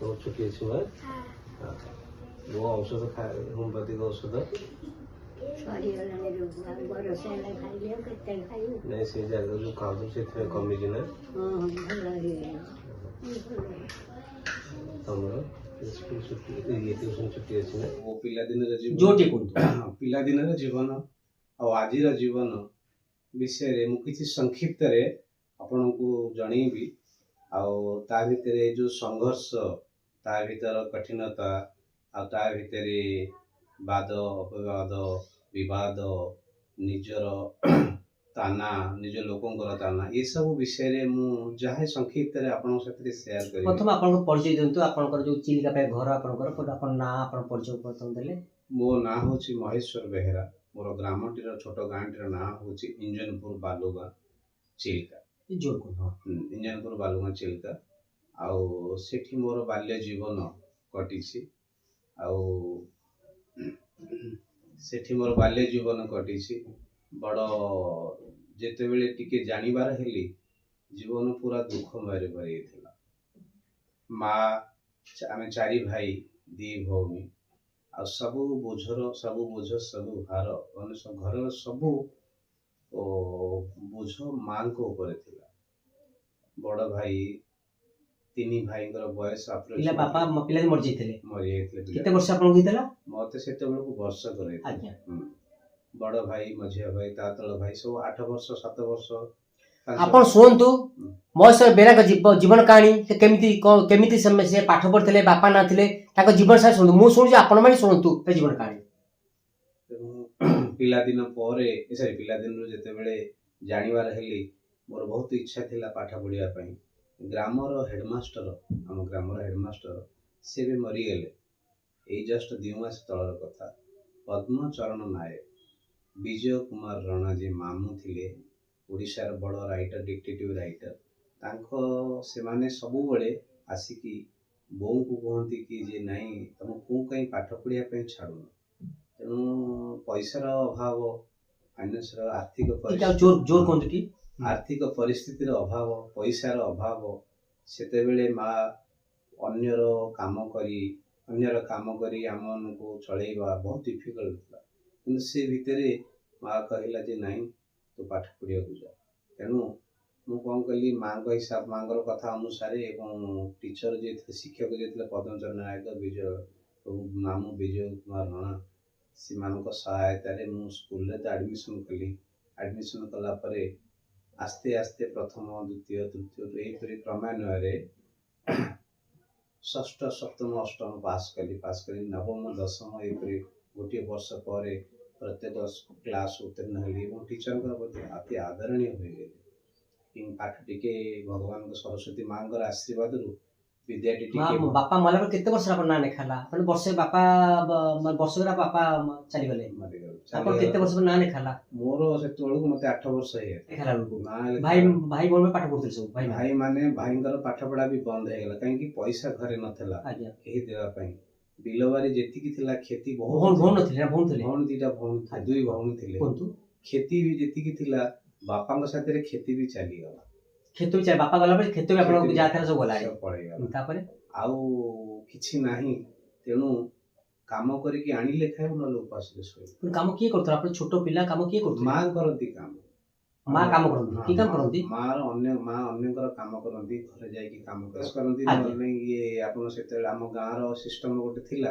ତମ ଛୁଟି ଅଛି ମା? ମୋ ଔଷଧ ହୋମିଓପାଥିକ ଔଷଧ ନାଇଁ ସେ ଜାଗାରେ ଯୋଉ ଖାଉଛୁ ସେଥିପାଇଁ କମିଛି ନା ତମର ସ୍କୁଲ ଛୁଟି ଟ୍ୟୁସନ ଛୁଟି ଅଛି ନା? ମୋ ପିଲାଦିନର ଜୀବନ ଆଉ ଆଜିର ଜୀବନ ବିଷୟରେ ମୁଁ କିଛି ସଂକ୍ଷିପ୍ତରେ ଆପଣଙ୍କୁ ଜଣେଇବି। ଆଉ ତା ଭିତରେ ଯୋଉ ସଂଘର୍ଷ, ତା ଭିତର କଠିନତା, ଆଉ ତା ଭିତରେ ବାଦ ଅପବାଦ ବିବାଦ, ନିଜର ତାନା, ନିଜ ଲୋକଙ୍କର ତାନା, ଏସବୁ ବିଷୟରେ ମୁଁ ଯାହା ସଂକ୍ଷିପ୍ତରେ ଆପଣଙ୍କ ସାଥିରେ ସେୟାର କରିବି। ପ୍ରଥମେ ଆପଣଙ୍କ ପରିଚୟ ଦିଅନ୍ତୁ। ଆପଣଙ୍କର ଯୋଉ ଚିଲିକା ପାଇଁ ଘର ଆପଣଙ୍କର ଆପଣ ନାଁ ଆପଣ ପରିଚୟ ପ୍ରଥମ ଦେଲେ। ମୋ ନାଁ ହଉଛି ମହେଶ୍ୱର ବେହେରା। ମୋର ଗ୍ରାମଟିର ଛୋଟ ଗାଁଟିର ନାଁ ହଉଛି ଇଞ୍ଜନପୁର ବାଲୁଗାଁ ଚିଲିକା। ଇଞ୍ଜନପୁର ବାଲୁଗାଁ ଚିଲିକା। ଆଉ ସେଠି ମୋର ବାଲ୍ୟ ଜୀବନ କଟିଛି। ଆଉ ସେଠି ମୋର ବାଲ୍ୟ ଜୀବନ କଟିଛି। ବଡ଼ ଯେତେବେଳେ ଟିକେ ଜାଣିବାର ହେଲି, ଜୀବନ ପୁରା ଦୁଃଖମୟରେ ଭରି ଯାଇଥିଲା। ମା, ଆମେ 4 ଭାଇ 2 ଭଉଣୀ, ଆଉ ସବୁ ବୋଝ ସବୁ ଭାର, ମାନେ ଘରର ସବୁ ବୋଝ ମାଙ୍କ ଉପରେ ଥିଲା। ବଡ଼ ଭାଇ 3 ଭାଇଙ୍କର ବୟସ ମରିଯାଇଥିଲେ। କେତେ ବର୍ଷ ଆପଣଙ୍କୁ ହେଇଥିଲା? ମତେ ସେତେବେଳକୁ ବର୍ଷ କରେଇଥିଲା। ବଡ଼ ଭାଇ, ମଝିଆ ଭାଇ, ତା ତଳ ଭାଇ ସବୁ 8 ବର୍ଷ 7 ବର୍ଷ। ଆପଣ ଶୁଣନ୍ତୁ ମହେଶ୍ୱର ବେହେରାଙ୍କ ଜୀବନ କାହାଣୀ, ସେ କେମିତି ସେ ପାଠ ପଢିଥିଲେ, ବାପା ନା ଥିଲେ, ତାଙ୍କ ଜୀବନ ସାରା ଶୁଣନ୍ତୁ। ମୁଁ ଶୁଣୁଛି, ଆପଣ ମାନେ ଶୁଣନ୍ତୁ ଜୀବନ କାହାଣୀ। ପିଲାଦିନରୁ ଯେତେବେଳେ ଜାଣିବାର ହେଲି, ମୋର ବହୁତ ଇଚ୍ଛା ଥିଲା ପାଠ ପଢିବା ପାଇଁ। ଗ୍ରାମର ହେଡମାଷ୍ଟର, ଆମ ଗ୍ରାମର ହେଡମାଷ୍ଟର, ସେ ବି ମରିଗଲେ। ଏଇ ଜଷ୍ଟ 2 ମାସ ତଳର କଥା। ପଦ୍ମଚରଣ ନାୟକ, ବିଜୟ କୁମାର ରଣା ଯେ ମାମୁଁ ଥିଲେ, ଓଡ଼ିଶାର ବଡ଼ ରାଇଟର, ଡିଟେକ୍ଟିଭ ରାଇଟର, ସେମାନେ ସବୁବେଳେ ଆସିକି ବୋଉଙ୍କୁ କୁହନ୍ତି କି ଯେ ନାଇଁ ତମ ପୁଅ କାହିଁ ପାଠ ପଢିବା ପାଇଁ ଛାଡୁନ। ତେଣୁ ପଇସାର ଅଭାବ, ଫାଇନାନ୍ସର ଆର୍ଥିକ ପରିସ୍ଥିତିର ଅଭାବ, ପଇସାର ଅଭାବ, ସେତେବେଳେ ମା ଅନ୍ୟର କାମ କରି ଆମମାନଙ୍କୁ ଚଳେଇବା ବହୁତ ଡିଫିକଲ୍ଟ ଥିଲା। କିନ୍ତୁ ସେ ଭିତରେ ମା କହିଲା ଯେ ନାଇଁ ତୁ ପାଠ ପଢିବାକୁ ଯା। ତେଣୁ ମୁଁ କ'ଣ କଲି, ମାଙ୍କର କଥା ଅନୁସାରେ ଏବଂ ଟିଚର ଯିଏ ଥିଲେ, ଶିକ୍ଷକ ଯିଏ ଥିଲେ ପଦ୍ମଚରଣ ନାୟକ, ମାମୁଁ ବିଜୟ କୁମାର ରଣା, ସେମାନଙ୍କ ସହାୟତାରେ ମୁଁ ସ୍କୁଲରେ ତ ଆଡମିସନ କଲି। ଆଡମିସନ କଲା ପରେ ଆସ୍ତେ ଆସ୍ତେ ପ୍ରଥମ, ଦ୍ୱିତୀୟ, ତୃତୀୟ ଏହିପରି କ୍ରମାନ୍ୱୟରେ 6ଠ, 7ମ, 8ମ ପାସ୍ କରି 9ମ, 10ମ ଏହିପରି ଗୋଟିଏ ବର୍ଷ ପରେ ପ୍ରତ୍ୟେକ କ୍ଲାସ ଉତ୍ତୀର୍ଣ୍ଣ ହେଲି ଏବଂ ଟିଚରଙ୍କର ପ୍ରତି ଅତି ଆଦରଣୀୟ ହୋଇଗଲି। ପାଠ ଟିକେ ଭଗବାନଙ୍କ ସରସ୍ୱତୀ ମାଙ୍କର ଆଶୀର୍ବାଦରୁ ବିଦ୍ୟାଟି ଟିକେ। ବାପା ମଲା କେତେ ବର୍ଷ ଆପଣ ନାଁ ଲେଖାଲା? ବର୍ଷକରେ ବାପା ଚାଲିଗଲେ। ଆପଣ କେତେ ବର୍ଷ ନାଁ ଲେଖାଲା? ମୋର ସେତେବେଳକୁ ମତେ 8 ବର୍ଷ ହେଇଯାଇଥିଲା। ଭାଇ ଭଉଣୀ ପାଠ ପଢୁଥିଲେ ସବୁ? ଭାଇଙ୍କର ପାଠ ପଢା ବି ବନ୍ଦ ହେଇଗଲା, କାହିଁକି ପଇସା ଘରେ ନଥିଲା କେହି ଦେବା ପାଇଁ। ବିଲବାରି ଯେତିକି ଥିଲା, କ୍ଷତି ବହୁତ। ଭଉଣୀ ନଥିଲେ? ଭଉଣୀ 2 ଭଉଣୀ ଥିଲେ। କ୍ଷତି ବି ଯେତିକି ଥିଲା, ବାପାଙ୍କ ସାଥିରେ କ୍ଷତି ବି ଚାଲିଗଲା। ବାପା ଗଲା ପରେ କ୍ଷତି ବି ଆପଣଙ୍କୁ ଯାହା ଥିଲା ସବୁ ପଳେଇଗଲା। ତାପରେ ଆଉ କିଛି ନାହିଁ। ତେଣୁ କାମ କରିକି ଆଣିଲେ ଖାଇବୁ, ନହେଲେ ଉପାସରେ ଶୋଇବୁ। କାମ କିଏ କରୁଥିଲା? ଆପଣ ଛୋଟ ପିଲା, କାମ କିଏ କରୁଥିଲେ? ମା କରନ୍ତି କାମ। ମା କାମ କରନ୍ତି? କି କାମ କରନ୍ତି? ମା ଅନ୍ୟଙ୍କର କାମ କରନ୍ତି, ଘରେ ଯାଇକି କାମ କରନ୍ତି। ଆପଣ ସେତେବେଳେ ଆମ ଗାଁର ସିଷ୍ଟମ ଗୋଟେ ଥିଲା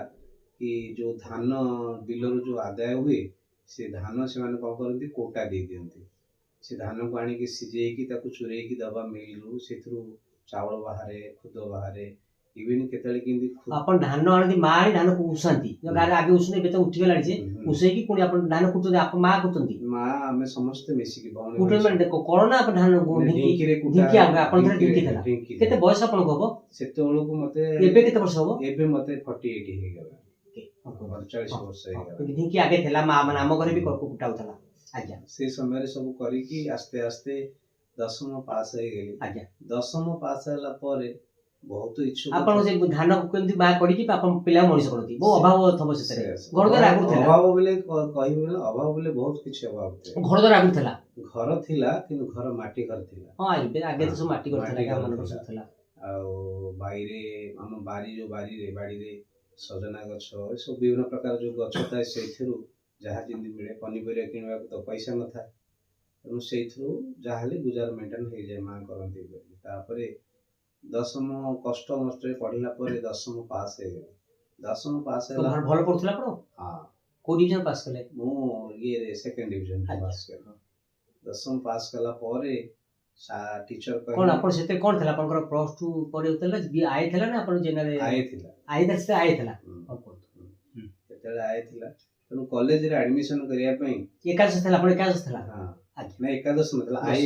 କି ଯୋଉ ଧାନ ବିଲରୁ ଯୋଉ ଆଦାୟ ହୁଏ, ସେ ଧାନ ସେମାନେ କ'ଣ କରନ୍ତି, କୋଟା ଦେଇ ଦିଅନ୍ତି। ସେ ଧାନକୁ ଆଣିକି ସିଝେଇକି ତାକୁ ଚୁରେଇକି ଦବା ମିଲରୁ, ସେଥିରୁ ଚାଉଳ ବାହାରେ, ଖୁଦ ବାହାରେ। ଇଭିନ୍ କେତେବେଳେ କେମିତି ଆପଣ ଧାନ ଆଣନ୍ତି, ମା ଆଣି ଧାନକୁ ଉଷାନ୍ତି। ଗାଁରେ ଆଗେ ଉଷୁନି, ଏବେ ତ ଉଠିଗଲାଣି ଯେ ଉଷେଇକି ପୁଣି ଆପଣ ଧାନ କୁଟୁଛନ୍ତି। ଆପଣ ମା କୁଟନ୍ତି? ମା ଆମେ ସମସ୍ତେ ମିଶିକି କଣ ନା ଆପଣ ଧାନ କେତେ ବୟସ ଆପଣଙ୍କୁ ହବ ସେତେବେଳକୁ? ମତେ ଏବେ କେତେ ବର୍ଷ ହବ? ଏବେ ମତେ 48 ହେଇଗଲା, 40 ବର୍ଷ ହେଇଗଲା। ଢିଙ୍କି ଆଗେ ଥିଲା, ମା ମାନେ ଆମ ଘରେ ବି କୁଟା ହଉଥିଲା। ଆଜ୍ଞା, ସେ ସମୟରେ ସବୁ କରିକି ଆସ୍ତେ ଆସ୍ତେ 10ମ ପାସ୍ ହେଇଗଲି। ଆଜ୍ଞା, 10ମ ପାସ୍ ହେଲା ପରେ ବହୁତ ଇଚ୍ଛୁକ। ଆପଣ ସେ ଧାନ କେମିତି ମା କରିକି ଆପଣ ପିଲା ମଣିଷ କରନ୍ତି? ବହୁ ଅଭାବ ଥିବ ସେଥିରେ। ଘର ଦ୍ୱାର ଆଗରୁ ଥିଲା? ଅଭାବ ବୋଲେ କହିବେ ନା, ଅଭାବ ବୋଲେ ବହୁତ କିଛି ଅଭାବ ଥିଲା। ଘର ଦ୍ୱାର ଆଗରୁ ଥିଲା? ଘର ଥିଲା, କିନ୍ତୁ ଘର ମାଟି ଘର ଥିଲା। ହଁ, ଏବେ ଆଗେ ତ ସବୁ ମାଟି ଘର ଥିଲା। ଆଉ ବାଇରେ ଆମ ବାଡ଼ିରେ ସଜନା ଗଛ ଏସବୁ ବିଭିନ୍ନ ପ୍ରକାର ଯେଉଁ ଗଛ ଥାଏ ସେଇଥିରୁ ଯାହା ଯେମିତି ମିଳେ। ପନିପରିବା କିଣିବାକୁ ତ ପଇସା ନଥାଏ, ତେଣୁ ସେଇଥିରୁ ଯାହାହେଲେ ଗୁଜାର ମେଣ୍ଟେନ୍ ହେଇଯାଏ, ମା କରନ୍ତି। ତାପରେ ଦଶମ କଷ୍ଟ ମଷ୍ଟରେ ପଢ଼ିଲା ପରେ ଦଶମ ପାସ୍ ହେଇଗଲି। ଦଶମ ପାସ୍ ହେଲା। ଭଲ ପଢୁଥିଲା ଆପଣ? ହଁ, କୋଉ ଡିଭିଜନ ପାସ୍ କଲେ? ମୁଁ ଇଏ ସେକେଣ୍ଡ ଡିଭିଜନ ପାସ୍ କଲି। ଦଶମ ପାସ୍ କଲା ପରେ ଟିଚର କଣ କହିଲେ। ଆପଣ ସେତେ କଣ ଥିଲା ଆପଣଙ୍କର ପ୍ଲସ ଟୁ ପଢିଥିଲା ଆଇ ଥିଲା ନା ଆପଣ ଜେନେରାଲ? ଆଏ ଥିଲା। ଆଇ ଥିଲା। ସେତେବେଳେ ଆଏ ଥିଲା, ତେଣୁ କଲେଜରେ ଆଡମିସନ କରିବା ପାଇଁ ଏକାଦଶ ଥିଲା। ଆପଣ ଏକାଦଶ ଥିଲା? ହଁ, ନା ଏକାଦଶ ନଥିଲା, ଆଏ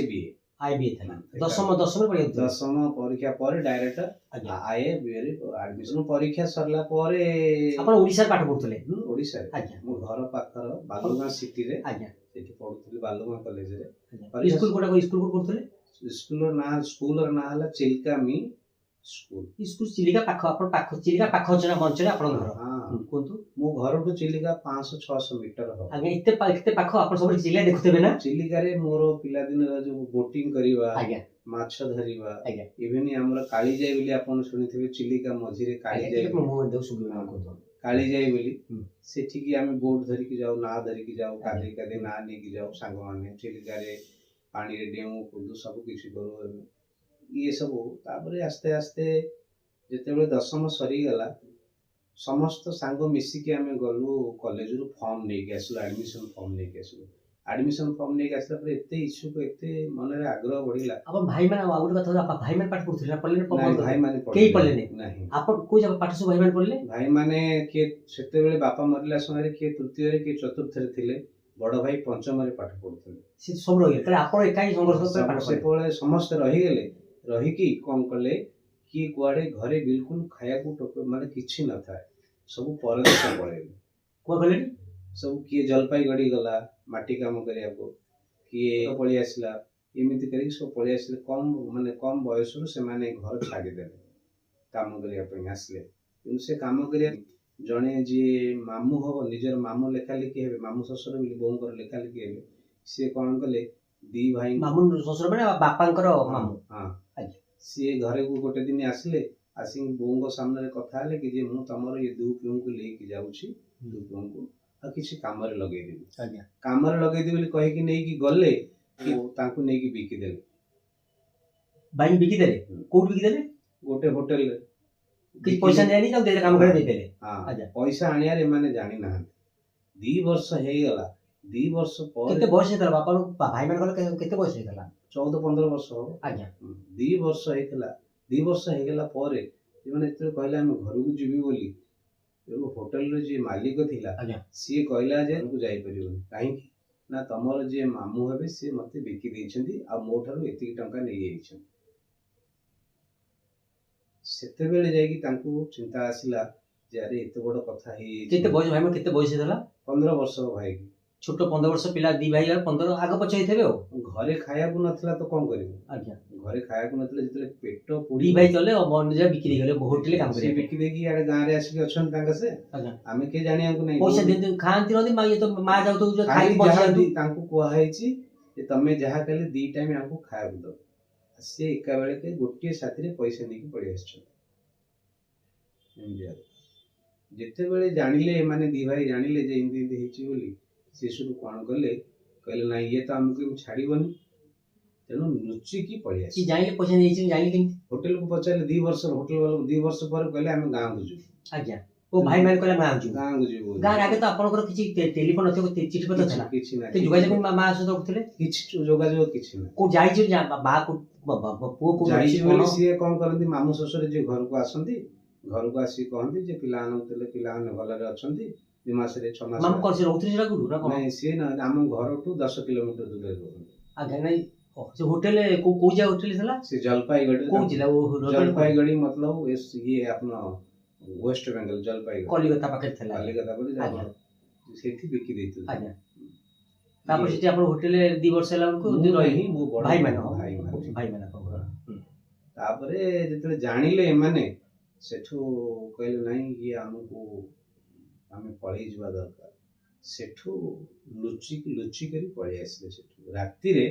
ବିଏ ଥିଲା। ଦଶମ ପରୀକ୍ଷା ପରେ ଡାଇରେକ୍ଟ ଆଏ ବିଏ ରେ ଆଡମିସନ। ପରୀକ୍ଷା ସରିଲା ପରେ ଆପଣ ଓଡିଶାରେ ପାଠ ପଢୁଥିଲେ? ଓଡିଶାରେ। ମୋ ଘର ପାଖର ବାଲୁଗାଁ ସିଟିରେ ସେଠି ପଢୁଥିଲି, ବାଲୁଗାଁ କଲେଜରେ। ସ୍କୁଲର ନାଁ ହେଲା ଚିଲକାମି ସ୍କୁଲ। ଚିଲିକା ପାଖ, ଆପଣ ଚିଲିକା ପାଖ ଅଛି ନା ମଞ୍ଚରେ ଆପଣଙ୍କ ଘର? କୁହନ୍ତୁ। ମୋ ଘରଠୁ ଚିଲିକା 500-600 ମିଟର ହବ। ଆଜ୍ଞା, ଏତେ ପାଖ। ଆପଣ ସବୁବେଳେ ଚିଲିକା ଦେଖୁଥିବେ ନା? ଚିଲିକାରେ ମୋର ପିଲାଦିନର ଯୋଉ ବୋଟିଂ କରିବା, ମାଛ ଧରିବା, ଇଭେନ ଆମର କାଳିଜାଇ ବୋଲି ଆପଣ ଶୁଣିଥିବେ, ଚିଲିକା ମଝିରେ କାଳିଜାଇ ବୋଲି, ସେଠିକି ଆମେ ବୋଟ ଧରିକି ଯାଉ, ନାଁ ଧରିକି ଯାଉ, କାଦେଇ ନାଁ ନେଇକି ଯାଉ ସାଙ୍ଗମାନେ। ଚିଲିକାରେ ପାଣିରେ ଡେଉଁ କୁଦୁ ସବୁ କିଛି କରୁ ଇଏ ସବୁ। ତାପରେ ଆସ୍ତେ ଆସ୍ତେ ଯେତେବେଳେ ଦଶମ ସରିଗଲା, ସମସ୍ତ ସାଙ୍ଗ ମିଶିକି ଆମେ ଗଲୁ କଲେଜରୁ ଫର୍ମ ନେଇକି ଆସିଲୁ, ଆଡମିସନ ଫର୍ମ ନେଇକି ଆସିଲୁ। ଆଡମିସନ ଫର୍ମ ନେଇକି ଆସିଲା ପରେ ଏତେ ଇଚ୍ଛୁକ, ଏତେ ମନରେ ଆଗ୍ରହ ବଢିଲା। ଆପଣ ଭାଇମାନେ, ଆଉ ଗୋଟେ କଥା, ଭାଇମାନେ ପାଠ ପଢୁଥିଲେ ନା ପଢିଲେ? ଭାଇମାନେ କେହି ପଢିଲେନି ନାହିଁ। ଆପଣ କୋଉ ଜାଗା ପାଠ ସବୁ ଭାଇମାନେ ପଢିଲେ? ଭାଇମାନେ କିଏ ସେତେବେଳେ ବାପା ମରିଲା ସମୟରେ କିଏ ତୃତୀୟରେ, କିଏ ଚତୁର୍ଥରେ ଥିଲେ। ବଡ ଭାଇ ପଞ୍ଚମରେ ପାଠ ପଢୁଥିଲେ। ସେ ସବୁ ରହିଗଲେ, ତାହେଲେ ଆପଣ ଏକା ହିଁ ସଂଘର୍ଷ କରି ପାଠ ପଢିଲେ? ସେତେବେଳେ ସମସ୍ତେ ରହିଗଲେ। ରହିକି କଣ କଲେ, କିଏ କୁଆଡେ, ଘରେ ବିଲକୁଲ ଖାଇବାକୁ ମାନେ କିଛି ନଥାଏ, ସବୁ ପରଦେଶ ପଳେଇଲେ। କୁଆ ଗଲେ? ସବୁ କିଏ ଜଲପାଇଗୁଡି ଗଲା ମାଟି କାମ କରିବାକୁ, କିଏ ପଳେଇ ଆସିଲା, ଏମିତି କରିକି ସବୁ ପଳେଇ ଆସିଲେ। କମ ବୟସରୁ ସେମାନେ ଘର ଛାଡିଦେଲେ, କାମ କରିବା ପାଇଁ ଆସିଲେ। କିନ୍ତୁ ସେ କାମ କରିବା ଜଣେ ଯିଏ ମାମୁଁ ହବ, ନିଜର ମାମୁଁ ଲେଖାଲେଖି ହେବେ, ମାମୁଁ ଶ୍ୱଶୁର ବୋଲି ବୋଉଙ୍କର ଲେଖାଲେଖି ହେବେ, ସିଏ କଣ କଲେ, ଦି ଭାଇ, ମାମୁଁ ଶ୍ୱଶୁର ମାନେ ବାପାଙ୍କର ମାମୁଁ। ସିଏ ଘରକୁ ଗୋଟେ ଦିନ ଆସିଲେ, ଆସିକି ବୋଉଙ୍କ ସାମ୍ନାରେ କଥା ହେଲେ କି ଯେ ମୁଁ ତମର ଏ ଦୁଇ ପୁଅଙ୍କୁ ନେଇକି ଯାଉଛି, ଦୁଇ ପୁଅଙ୍କୁ ଆଉ କିଛି କାମରେ ଲଗେଇଦେବି। କାମରେ ଲଗେଇଦେବି ବୋଲି କହିକି ନେଇକି ଗଲେ, ତାଙ୍କୁ ନେଇକି ବିକିଦେଲେ। ଭାଇ ବିକିଦେଲେ? କୋଉଠି ବିକିଦେଲେ? ଗୋଟେ ହୋଟେଲରେ। କିଛି ପଇସା ନିଆନି, କାମ କରି ଦେଇଦେଲେ? ପଇସା ଆଣିବାରେ ଏମାନେ ଜାଣିନାହାନ୍ତି। 2 ବର୍ଷ ହେଇଗଲା। 2 ବର୍ଷ ପରେ କେତେ ବୟସ ହେଇଥିଲା ବାପାଙ୍କୁ? ଭାଇ ମାନଙ୍କର କେତେ ବୟସ ହେଇଥିଲା? 14-15 ବର୍ଷ ହବ। 2 ବର୍ଷ ହେଇଥିଲା। 2 ବର୍ଷ ହେଇଗଲା ପରେ ସେମାନେ ଯେତେବେଳେ କହିଲେ ଆମେ ଘରକୁ ଯିବି ବୋଲି, ହୋଟେଲର ଯିଏ ମାଲିକ ଥିଲା, ସିଏ କହିଲା ଯେ ଘରକୁ ଯାଇପାରିବନି। କାହିଁକି ନା ତମର ଯିଏ ମାମୁଁ ହେବେ ସିଏ ମତେ ବିକି ଦେଇଛନ୍ତି, ଆଉ ମୋ ଠାରୁ ଏତିକି ଟଙ୍କା ନେଇଯାଇଛନ୍ତି। ସେତେବେଳେ ଯାଇକି ତାଙ୍କୁ ଚିନ୍ତା ଆସିଲା ଯେ ଆରେ ଏତେ ବଡ କଥା ହେଇଯାଇଛି। କେତେ ବୟସ ଭାଇ? କେତେ ବୟସ ହେଇଥିଲା? 15 ବର୍ଷ ଭାଇକି। ଛୋଟ 15 ବର୍ଷ ପିଲା, ଦି ଭାଇ 15 ଆଗ ପଛ ହେଇଥିବେ ଆଉ। ଘରେ ଖାଇବାକୁ ନଥିଲା ତ କଣ କରିବୁ? ଘରେ ଖାଇବାକୁ ନଥିଲା, ଯେତେବେଳେ ପେଟ ଦି ଭାଇ ଚଲେ ବିକ୍ରି ହେଇଗଲେ ହୋଟେଲରେ କାମ କରି, ବିକି ଦେଇକି ଆଡେ ଗାଁରେ ଆସିକି ଅଛନ୍ତି ତାଙ୍କ ସେ। ଆମେ କିଏ ଜାଣିବାକୁ ନାହିଁ। ପଇସା ଦିଅନ୍ତି, ଖାଆନ୍ତି ରହନ୍ତି, ମା ଯାଉଥିବ ତାଙ୍କୁ କୁହାଯାଇଛି ଯେ ତମେ ଯାହା କଲେ 2 ଟାଇମ ଆମକୁ ଖାଇବାକୁ ଦବ। ସିଏ ଏକା ବେଳକେ ଗୋଟିଏ ସାଥିରେ ପଇସା ନେଇକି ପଳେଇ ଆସିଛନ୍ତି। ଯେତେବେଳେ ଜାଣିଲେ, ଏମାନେ 2 ଭାଇ ଜାଣିଲେ ଯେ ଏମିତି ଏମିତି ହେଇଛି ବୋଲି, ସେ ସବୁ କଣ କଲେ, କହିଲେ ନାଇଁ ଇଏ ତ ଆମକୁ ଛାଡିବନି, ତେଣୁ ଲୁଚିକି ପଳେଇ ଆସିଲେ। ଜାଣିଲେ ପଇସା ନେଇଛି, ଜାଣିଲେ କେମିତି? ହୋଟେଲକୁ ପଚାରିଲେ, 2 ବର୍ଷ ହୋଟେଲ ବାଲା 2 ବର୍ଷ ପରେ କହିଲେ ଆମେ ଗାଁକୁ ଯିବୁ। ଓ ଭାଇ ମାନେ କହିଲେ ଗାଁକୁ ଯିବୁ। ଗାଁରେ ଆଗେ ତ ଆପଣଙ୍କର କିଛି ଟେଲିଫୋନ ନଥିବ, ଚିଠି ପତ୍ର ଥିଲା? କିଛି ନାହିଁ। ଯୋଗାଯୋଗ ମା ସହିତ ରଖୁଥିଲେ? କିଛି ଯୋଗାଯୋଗ କିଛି ନାହିଁ। କୋଉ ଯାଇଛି ମା ପୁଅ କୋଉ ଯାଇଛି ବୋଲି ସିଏ କଣ କରନ୍ତି, ମାମୁଁ ଶ୍ୱଶୁର ଯିଏ ଘରକୁ ଆସନ୍ତି, ଘରକୁ ଆସିକି କହନ୍ତି ଯେ ପିଲାମାନଙ୍କୁ ଦେଲେ, ପିଲାମାନେ ଭଲରେ ଅଛନ୍ତି, 2 ମାସରେ 6 ମାସ। ମାମୁଁ କଣ ସେ ରହୁଥିଲେ ସେଟା କୋଉଠୁ ନା କଣ? ନାଇଁ, ସିଏ ଆମ ଘରଠୁ 10 କିଲୋମିଟର ଦୂରରେ ରୁହନ୍ତି। ନାଇଁ, ସେ ହୋଟେଲ କୋଉ ଜାଗା ହୋଟେଲ ଥିଲା? ସେ ଜଲପାଇଗୁଡ଼ି। କୋଉ ଜିଲ୍ଲା? ଜଲପାଇଗୁଡ଼ି मतलब ये अपना वेस्ट बेंगल, जलपाईगुड़ी, कलिकता पाखे ଥିଲା। कलिकता ବୋଲି ସେଠି ବିକି ଦେଇଥିଲେ। ତାପରେ ସେଠି ଆପଣ ହୋଟେଲ 2 ବର୍ଷ ହେଲା ବେଳକୁ ଭାଇ ମାନେ ତାପରେ ଯେତେବେଳେ ଜାଣିଲେ ଏମାନେ, ସେଠୁ କହିଲେ ନାଇଁ ଇଏ ଆମକୁ, ଆମେ ପଳେଇ ଯିବା ଦରକାର। ସେଠୁ ଲୁଚି କରି ପଳେଇ ଆସିଲେ। ସେଠୁ ରାତିରେ,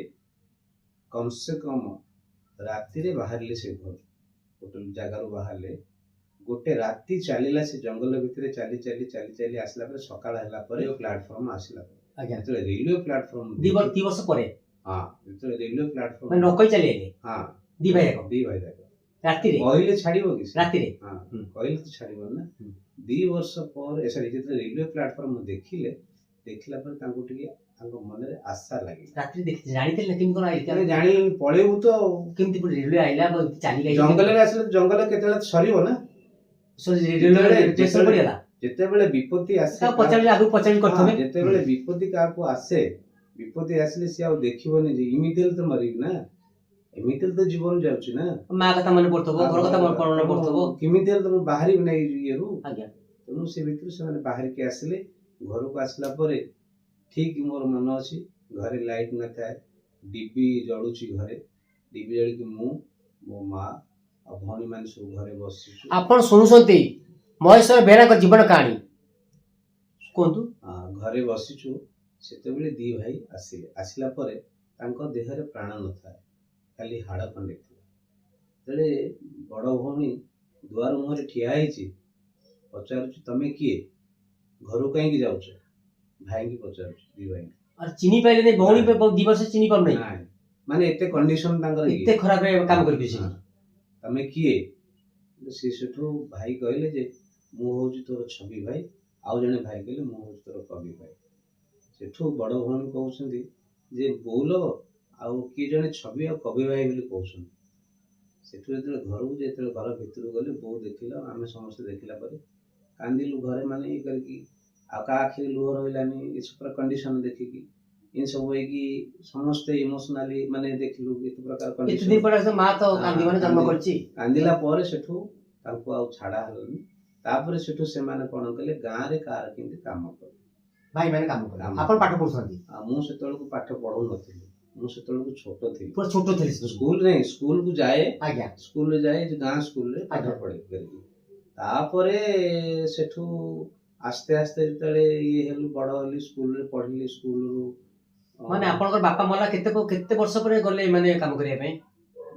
କମ ସେ କମ ରାତିରେ ବାହାରିଲେ ସେ ଘରୁ। ହୋଟେଲ ଜାଗାରୁ ବାହାରିଲେ ଗୋଟେ ରାତି ଚାଲିଲା ସେ ଜଙ୍ଗଲ ଭିତରେ ଚାଲି ଚାଲି ଚାଲି ଚାଲି ଆସିଲା ପରେ ସକାଳ ହେଲା ପରେ ପ୍ଲାଟଫର୍ମ ଆସିଲା ଆଜ୍ଞା ଯେତେବେଳେ ରେଲୱେ ପ୍ଲାଟଫର୍ମ 2 ବର୍ଷ ପରେ ହଁ ଯେତେବେଳେ ରେଲୱେ ପ୍ଲାଟଫର୍ମ ମାନେ ନକଇ ଚାଲି ଆଇଲେ ହଁ ଦି ଭାଇ ଯାକ ଦି ଭାଇ ଯାକ ରାତିରେ କହିଲେ ଛାଡିବ କି ସେ? ରାତିରେ ହଁ ହୁଁ। କହିଲେ ତ ଛାଡିବ ନା ହୁଁ। 2 ବର୍ଷ ପରେ ସରି ଯେତେବେଳେ ରେଲୱେ ପ୍ଲାଟଫର୍ମ ଦେଖିଲା ପରେ ତାଙ୍କୁ ଟିକେ ତାଙ୍କ ମନରେ ଆଶା ଲାଗିଲା ରାତିରେ ଦେଖିଥିଲେ ଜାଣିଥିଲେ ନା କେମିତି କଣ ଆଇଲେ କାରଣ ଜାଣିଲେନି ପଳେଇବୁ ତ ଆଉ। କେମିତି ପୁଣି ରେଲୱେ ଆଇଲା ଚାଲି ଆଇଲେ ଜଙ୍ଗଲରେ ଆସିଲେ ଜଙ୍ଗଲ କେତେବେଳେ ସରିବ ନା ରେଲୱେ ଷ୍ଟେସନ ପଡିଗଲା ଯେତେବେଳେ ବିପତ୍ତି ଆସେ ତାକୁ ପଚାରିଲେ ଆଗରୁ ପଚାରି କରିଥିବେ ହଁ, ଯେତେବେଳେ ବିପତ୍ତି କାହାକୁ ଆସେ ବିପତ୍ତି ଆସିଲେ ସିଏ ଆଉ ଦେଖିବନି ଯେ ଏମିତି ହେଲେ ତ ମରିବି ନା ଏମିତି ହେଲେ ତ ଜୀବନ ଯାଉଛି ନା ମା କଥା ମନେ ପଡୁଥିବ ଘର କଥା ମନେ ପଡୁଥିବ କେମିତି ହେଲେ ତ ମୁଁ ବାହାରିବି ନା ଏଇ ଇଏରୁ ଆଜ୍ଞା ତେଣୁ ସେ ଭିତରୁ ସେମାନେ ବାହାରିକି ଆସିଲେ ଘରକୁ ଆସିଲା ପରେ ଠିକ ମୋର ମନ ଅଛି ଘରେ ଲାଇଟ ନଥାଏ ଡିବି ଜଳୁଛି ଘରେ ଡିବି ଜଳିକି ମୁଁ ମୋ ମା ଆଉ ଭଉଣୀ ମାନେ ସବୁ ଘରେ ବସିଛୁ ଆପଣ ଶୁଣୁଛନ୍ତି ମହେଶ୍ୱର ବେହେରାଙ୍କ ଜୀବନ କାହାଣୀ କୁହନ୍ତୁ ଘରେ ବସିଛୁ ସେତେବେଳେ ଦି ଭାଇ ଆସିଲା ପରେ ତାଙ୍କ ଦେହରେ ପ୍ରାଣ ନଥାଏ ଖାଲି ହାଡ଼ ଖଣ୍ଡେ ଥିଲା ଯେତେବେଳେ ବଡ଼ ଭଉଣୀ ଦୁଆର ମୁହଁରେ ଠିଆ ହେଇଛି ପଚାରୁଛି ତମେ କିଏ ଘରୁ କାହିଁକି ଯାଉଛ ଭାଇକି ପଚାରୁଛି ଦି ଭାଇ ଚିହ୍ନି ପାଇଲେନି ଭଉଣୀ 2 ବର୍ଷ ଚିହ୍ନି ପାରୁନାହିଁ ନାଇଁ ମାନେ ଏତେ କଣ୍ଡିସନ ତାଙ୍କର ଏତେ ଖରାପ କାମ କରିବି ତମେ କିଏ ସେ ସେଠୁ ଭାଇ କହିଲେ ଯେ ମୁଁ ହଉଛି ତୋର ଛବି ଭାଇ ଆଉ ଜଣେ ଭାଇ କହିଲେ ମୁଁ ହଉଛି ତୋର କବି ଭାଇ ସେଠୁ ବଡ଼ ଭଉଣୀ କହୁଛନ୍ତି ଯେ ବୋଉଲ ଆଉ କିଏ ଜଣେ ଛବି ଆଉ କବି ଭାଇ ବୋଲି କହୁଛନ୍ତି ସେଠୁ ଯେତେବେଳେ ଘର ଭିତରକୁ ଗଲେ ବୋଉ ଦେଖିଲା ଆମେ ସମସ୍ତେ ଦେଖିଲା ପରେ କାନ୍ଦିଲୁ ଘରେ ମାନେ ଇଏ କରିକି ଆଉ କାହା ଆଖିରେ ଲୁହ ରହିଲାନି ଏସବୁ କଣ୍ଡିସନ ଦେଖିକି ଏମିତି ସବୁ ହେଇକି ସମସ୍ତେ ଇମୋସନାଲି ମାନେ ଦେଖିଲୁ ଏତେ ପ୍ରକାର କାନ୍ଦିଲା ପରେ ସେଠୁ ତାଙ୍କୁ ଆଉ ଛାଡା ହେଲାନି ତାପରେ ସେଠୁ ସେମାନେ କଣ କଲେ ଗାଁରେ କାହାର କେମିତି କାମ କଲେ ଭାଇ ମାନେ କାମ କଲେ ଆପଣ ପାଠ ପଢୁଛନ୍ତି ଆଉ ମୁଁ ସେତେବେଳକୁ ପାଠ ପଢୁନଥିଲି ମୁଁ ସେତେବେଳକୁ ଛୋଟ ଥିଲି ସ୍କୁଲକୁ ଯାଏ ଆଜ୍ଞା ସ୍କୁଲରେ ଯାଏ ଗାଁ ସ୍କୁଲରେ ପାଠ ପଢେ କରିକି ତାପରେ ସେଠୁ ଆସ୍ତେ ଆସ୍ତେ ଯେତେବେଳେ ଇଏ ହେଲୁ ବଡ ହେଲି ସ୍କୁଲରେ ପଢିଲି ସ୍କୁଲରୁ ମାନେ ଆପଣଙ୍କର ବାପା ମଲା କେତେ ବର୍ଷ ପରେ ଗଲେ ମାନେ କାମ କରିବା ପାଇଁ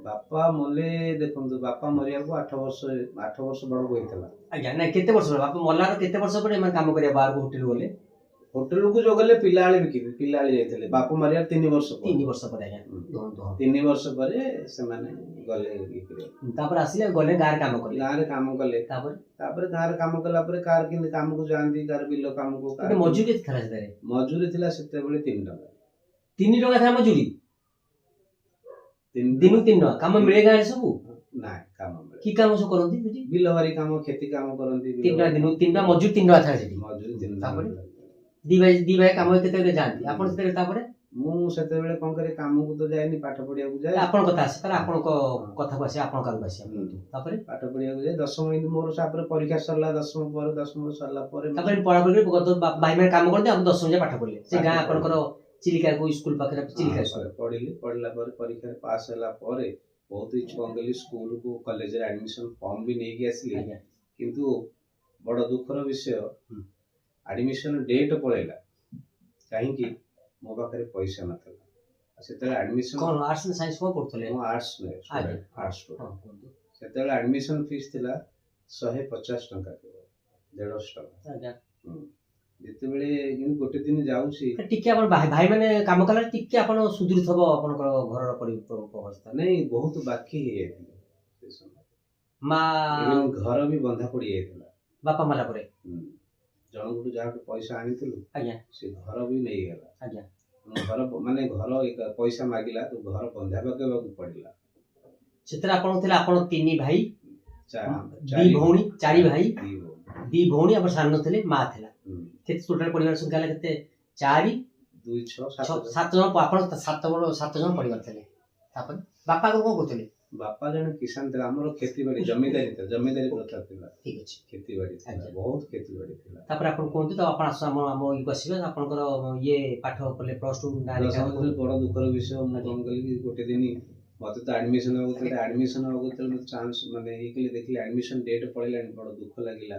ବାପା ମଲେ ଦେଖନ୍ତୁ ବାପା ମରିବାକୁ 8 ବର୍ଷ ବଳକୁ ହେଇଥିଲା ଆଜ୍ଞା ନାଇଁ କେତେ ବର୍ଷ ବାପା ମଲାର କେତେ ବର୍ଷ ପରେ ମାନେ କାମ କରିବା ବାହାରକୁ ହୋଟେଲକୁ ଯୋଉ ଗଲେ ପିଲାବେଳେ ଯାଇଥିଲେ ବାପା ମରିବାର 3 ବର୍ଷ ପରେ 3 ବର୍ଷ ପରେ ଆଜ୍ଞା 3 ବର୍ଷ ପରେ ସେମାନେ ଗଲେ ତାପରେ ଆସିଲେ ଗଲେ ଗାଁରେ କାମ କଲେ ତାପରେ ଗାଁରେ କାମ କଲା ପରେ କାହାର କେମିତି କାମକୁ ଯାଆନ୍ତି କାହାର ବିଲ କାମକୁ ମଜୁରୀ ଥିଲା ସେତେବେଳେ ମଜୁରୀ ଥିଲା ସେତେବେଳେ 3 ଟଙ୍କା 3 ଟଙ୍କା ଥିଲା ମଜୁରୀ ଦିନକୁ 3 ଟଙ୍କା କାମ ମିଳେ ଗାଁରେ ସବୁ ନାଇଁ କାମ ମିଳେ କି କାମ ସବୁ କରନ୍ତି ବିଲବାରି କାମ କ୍ଷେତି କାମ କରନ୍ତି 3 ଟଙ୍କା ଦିନକୁ 3 ଟଙ୍କା ମଜୁରୀ 3 ଟଙ୍କା ଥିଲା ସେଠି ମଜୁରୀ 3 ତାପରେ ଦି ଭାଇ କାମ କେତେବେଳେ ଯାଆନ୍ତି ଆପଣ ସେତେବେଳେ ତାପରେ ମୁଁ ସେତେବେଳେ କଣ କରେ କାମକୁ ତ ଯାଏନି ପାଠ ପଢିବାକୁ ଯାଏ ଆପଣଙ୍କ କଥା ଆସେ ତାହେଲେ ଆପଣଙ୍କ କଥାକୁ ଆସେ ଆପଣଙ୍କ କାମକୁ ଆସେ ତାପରେ ପାଠ ପଢିବାକୁ ଯାଏ 10ମ ମୋର ତାପରେ ପରୀକ୍ଷା ସରିଲା 10ମ ସରିଲା ପରେ ତାପରେ ପଢାପଢି ଭାଇ ମାନେ କାମ କରନ୍ତି ଆପଣ 10ମ ଯାଏ ପାଠ ପଢିଲେ ସେ ଗାଁ ଆପଣଙ୍କର ଚିଲିକାକୁ ସ୍କୁଲ ପାଖରେ ପଢିଲା ପରେ ପରୀକ୍ଷାରେ ପାସ୍ ହେଲା ପରେ ବହୁତ ଇଚ୍ଛା କଣ କଲି ସ୍କୁଲକୁ କଲେଜରେ ଆଡମିସନ ଫର୍ମ ବି ନେଇକି ଆସିଲି କିନ୍ତୁ ବଡ ଦୁଃଖର ବିଷୟ ଆଡମିସନ ଡେଟ୍ ପଳେଇଲା କାହିଁକି ମୋ ପାଖରେ ପଇସା ନଥିଲା ସେତେବେଳେ ଆଡମିସନ କଣ ଆର୍ଟ୍ସ ନା ସାଇନ୍ସ କଣ ପଢୁଥିଲେ ମୁଁ ଆର୍ଟ୍ସ ସେତେବେଳେ ଆଡମିସନ ଫିସ୍ ଥିଲା 150 ଟଙ୍କା କେବଳ 150 ଟଙ୍କା ଯେତେବେଳେ ଗୋଟେ ଦିନ ଯାଉଛି ଟିକେ ଆପଣ ଭାଇ ମାନେ କାମ କଲା ଟିକେ ଆପଣ ସୁଧୁରୁଥିବ ଆପଣଙ୍କର ଘରର ଅବସ୍ଥା ନାଇଁ ବହୁତ ବାକି ହେଇଯାଇଥିଲା ସେ ସମୟ ମା ଘର ବି ବନ୍ଧା ପଡି ଯାଇଥିଲା ବାପା ମଲା ପରେ ଜଣଙ୍କଠୁ ଯାହାଠୁ ପଇସା ଆଣିଥିଲୁ ଆଜ୍ଞା ସେ ଘର ବି ନେଇଗଲା ଆଜ୍ଞା ଘର ପଇସା ମାଗିଲା ତ ଘର ବନ୍ଧା ପକେଇବାକୁ ପଡିଲା ସେଥିରେ ଆପଣ ଥିଲେ ଆପଣ 3 ଭାଇ 2 ଭଉଣୀ 4 ଭାଇ 2 ଭଉଣୀ ଆପଣ ସାନ ଥିଲେ ମା ଥିଲା କେତେ ଟୋଟାଲ ପରିବାର ସଂଖ୍ୟା ହେଲା କେତେ 4 2 6 7 ଜଣ ଆପଣ 7 ଜଣ ପରିବାର ଥିଲେ ତାପରେ ବାପା କଣ କରୁଥିଲେ ବାପା ଜଣେ କିଷାନ ଥିଲା ଆମର ଖେତୀବାଡି ଜମିଦାରୀ ପ୍ରଥା ଥିଲା ଠିକ ଅଛି ଖେତୀବାଡି ଥିଲା ବହୁତ ଖେତୀବାଡି ଥିଲା ତାପରେ ଆପଣ କୁହନ୍ତୁ ତ ଆପଣ ଆମ ଇକୁ ଆସିବେ ଆପଣଙ୍କର ଇଏ ପାଠ କଲେ +2 ବଡ ଦୁଃଖର ବିଷୟ ମୁଁ କଣ କଲି ଗୋଟେ ଦିନ ମତେ ତ ଆଡମିସନ ହବାକୁ ଚାନ୍ସ ମାନେ ଇଏ କଲି ଦେଖିଲି ଆଡମିସନ ଡେଟ୍ ପଳେଇଲାଣି ବଡ ଦୁଃଖ ଲାଗିଲା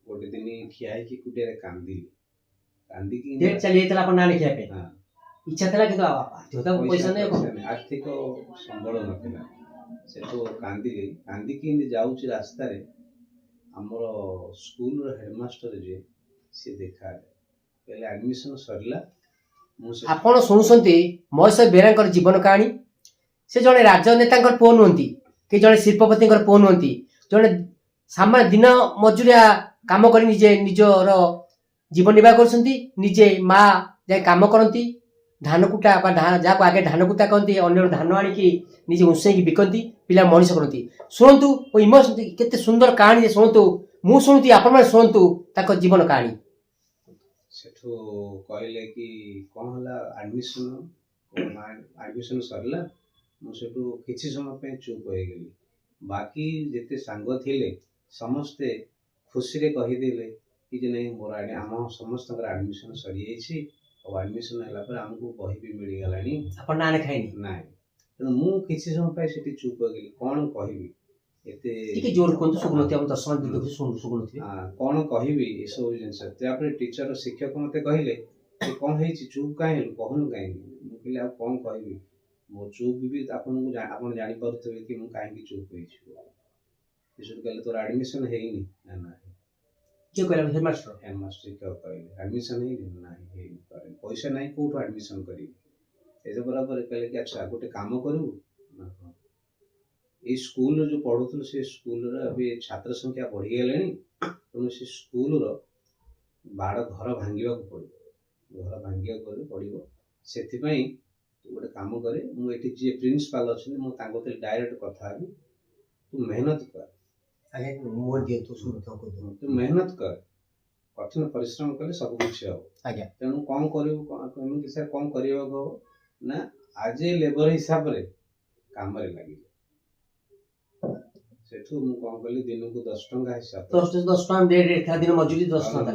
ଗୋଟେ ଦିନ ଠିଆ ହେଇକି କୁଟିଆରେ କାନ୍ଦିକି ଡେଟ୍ ଚାଲି ଯାଇଥିଲା ଆପଣ ନା ଲେଖିବା ପାଇଁ ଇଚ୍ଛା ଥିଲା କିନ୍ତୁ ପଇସା ନାହିଁ ଆର୍ଥିକ ସମ୍ବଳ ନଥିଲା ସେଠୁ କାନ୍ଦିଲି, କାନ୍ଦିକି ଏମିତି ଯାଉଛି ରାସ୍ତାରେ ଆମର ସ୍କୁଲର ହେଡମାଷ୍ଟର ଯିଏ ସିଏ ଦେଖାହେଲେ, କହିଲେ ଆଡମିସନ ସରିଲା। ଆପଣ ଶୁଣୁଛନ୍ତି ମହେଶ ବେହେରାଙ୍କର ଜୀବନ କାହାଣୀ। ସେ ଜଣେ ରାଜନେତାଙ୍କର ପୁଅ ନୁହନ୍ତି କି ଜଣେ ଶିଳ୍ପପତିଙ୍କର ପୁଅ ନୁହନ୍ତି, ଜଣେ ସାମାନ୍ୟ ଦିନ ମଜୁରିଆ କାମ କରି ନିଜେ ନିଜର ଜୀବନ ନିର୍ବାହ କରୁଛନ୍ତି। ନିଜେ ମା ଯାଇ କାମ କରନ୍ତି, ଧାନ କୁଟା ବା ଯାହାକୁ ଆଗେ ଧାନ କୁଟା କହନ୍ତି, ଅନ୍ୟର ଧାନ ଆଣିକି ନିଜେ ଉଁସେଇକି ବିକନ୍ତି, ପିଲା ମଣିଷ କରନ୍ତି। ଶୁଣନ୍ତୁ କେତେ ସୁନ୍ଦର କାହାଣୀ ଶୁଣନ୍ତୁ, ମୁଁ ଶୁଣୁଛି ଆପଣମାନେ ଶୁଣନ୍ତୁ ତାଙ୍କ ଜୀବନ କାହାଣୀ। ସେଠୁ କହିଲେ କି କ'ଣ ହେଲା, ଆଡମିସନ ସରିଲା। ମୁଁ ସେଠୁ କିଛି ସମୟ ପାଇଁ ଚୁପ୍ ହେଇଗଲି। ବାକି ଯେତେ ସାଙ୍ଗ ଥିଲେ ସମସ୍ତେ ଖୁସିରେ କହିଦେଲେ କି ଯେ ନାଇଁ ମୋର ଆମ ସମସ୍ତଙ୍କର ଆଡମିସନ ସରିଯାଇଛି, ଆଉ ଆଡମିସନ ହେଲା ପରେ ଆମକୁ ବହି ବି ମିଳିଗଲାଣି। ଆପଣ ନାଁ ଲେଖାଇନି? ନାଇଁ। ତେଣୁ ମୁଁ କିଛି ସମୟ ପାଇଁ ସେଠି ଚୁପ୍ ହେଇଗଲି, କ'ଣ କହିବି, ଏତେ ଜୋର କୁହନ୍ତୁ, ଶୁଣୁନଥିବେ ଆମ ଦର୍ଶକ ଶୁଣୁନଥିବେ, କ'ଣ କହିବି ଏସବୁ ଜିନିଷ। ତାପରେ ଟିଚର ଶିକ୍ଷକ ମତେ କହିଲେ କ'ଣ ହେଇଛି, ଚୁପ୍ କାହିଁ ହେଲୁ, କହୁନୁ କାହିଁକି? ମୁଁ କହିଲି ଆଉ କ'ଣ କହିବି, ମୋ ଚୁପ୍ ବି ଆପଣ ଜାଣିପାରୁଥିବେ କି ମୁଁ କାହିଁକି ଚୁପ୍ ହେଇଛି। ସେଠୁ କହିଲେ ତୋର ଆଡମିସନ ହେଇନି? ନା ନାହିଁ। କିଏ କହିଲା? ହେଡମାଷ୍ଟର ଶିକ୍ଷକ କହିଲେ ଆଡମିସନ ହେଇନି? ନାହିଁ, ହେଇନି। ପଇସା ନାହିଁ, କୋଉଠୁ ଆଡମିସନ କରିବି? ଏତେ ବରାବର କହିଲେ କି ଆଚ୍ଛା ଗୋଟେ କାମ କରିବୁ ନା, ହଁ ଏଇ ସ୍କୁଲରେ ଯୋଉ ପଢୁଥିଲୁ ସେ ସ୍କୁଲର ଏବେ ଛାତ୍ର ସଂଖ୍ୟା ବଢିଗଲେଣି, ତେଣୁ ସେ ସ୍କୁଲର ଘର ଭାଙ୍ଗିବାକୁ ପଡିବ। ସେଥିପାଇଁ ତୁ ଗୋଟେ କାମ କରେ, ମୁଁ ଏଠି ଯିଏ ପ୍ରିନ୍ସିପାଲ ଅଛନ୍ତି ମୁଁ ତାଙ୍କ ସହିତ ଡାଇରେକ୍ଟ କଥା ହେବି, ତୁ ମେହନତ କର। ତୁ ମେହନତ କର, କଠିନ ପରିଶ୍ରମ କଲେ ସବୁ କିଛି ହବ। ତେଣୁ କ'ଣ କରିବୁ, ଏମିତି ସାର୍ କ'ଣ କରିବାକୁ ହବ ନା ଆଜ ଏ ଲେବର ହିସାବରେ କାମରେ ଲାଗିବ। ସେଠୁ ମୁଁ କ'ଣ କଲି, ଦିନକୁ 10 ଟଙ୍କା ହିସାବ, 10 ଟଙ୍କା ଦିନ ମଜୁରୀ 10 ଟଙ୍କା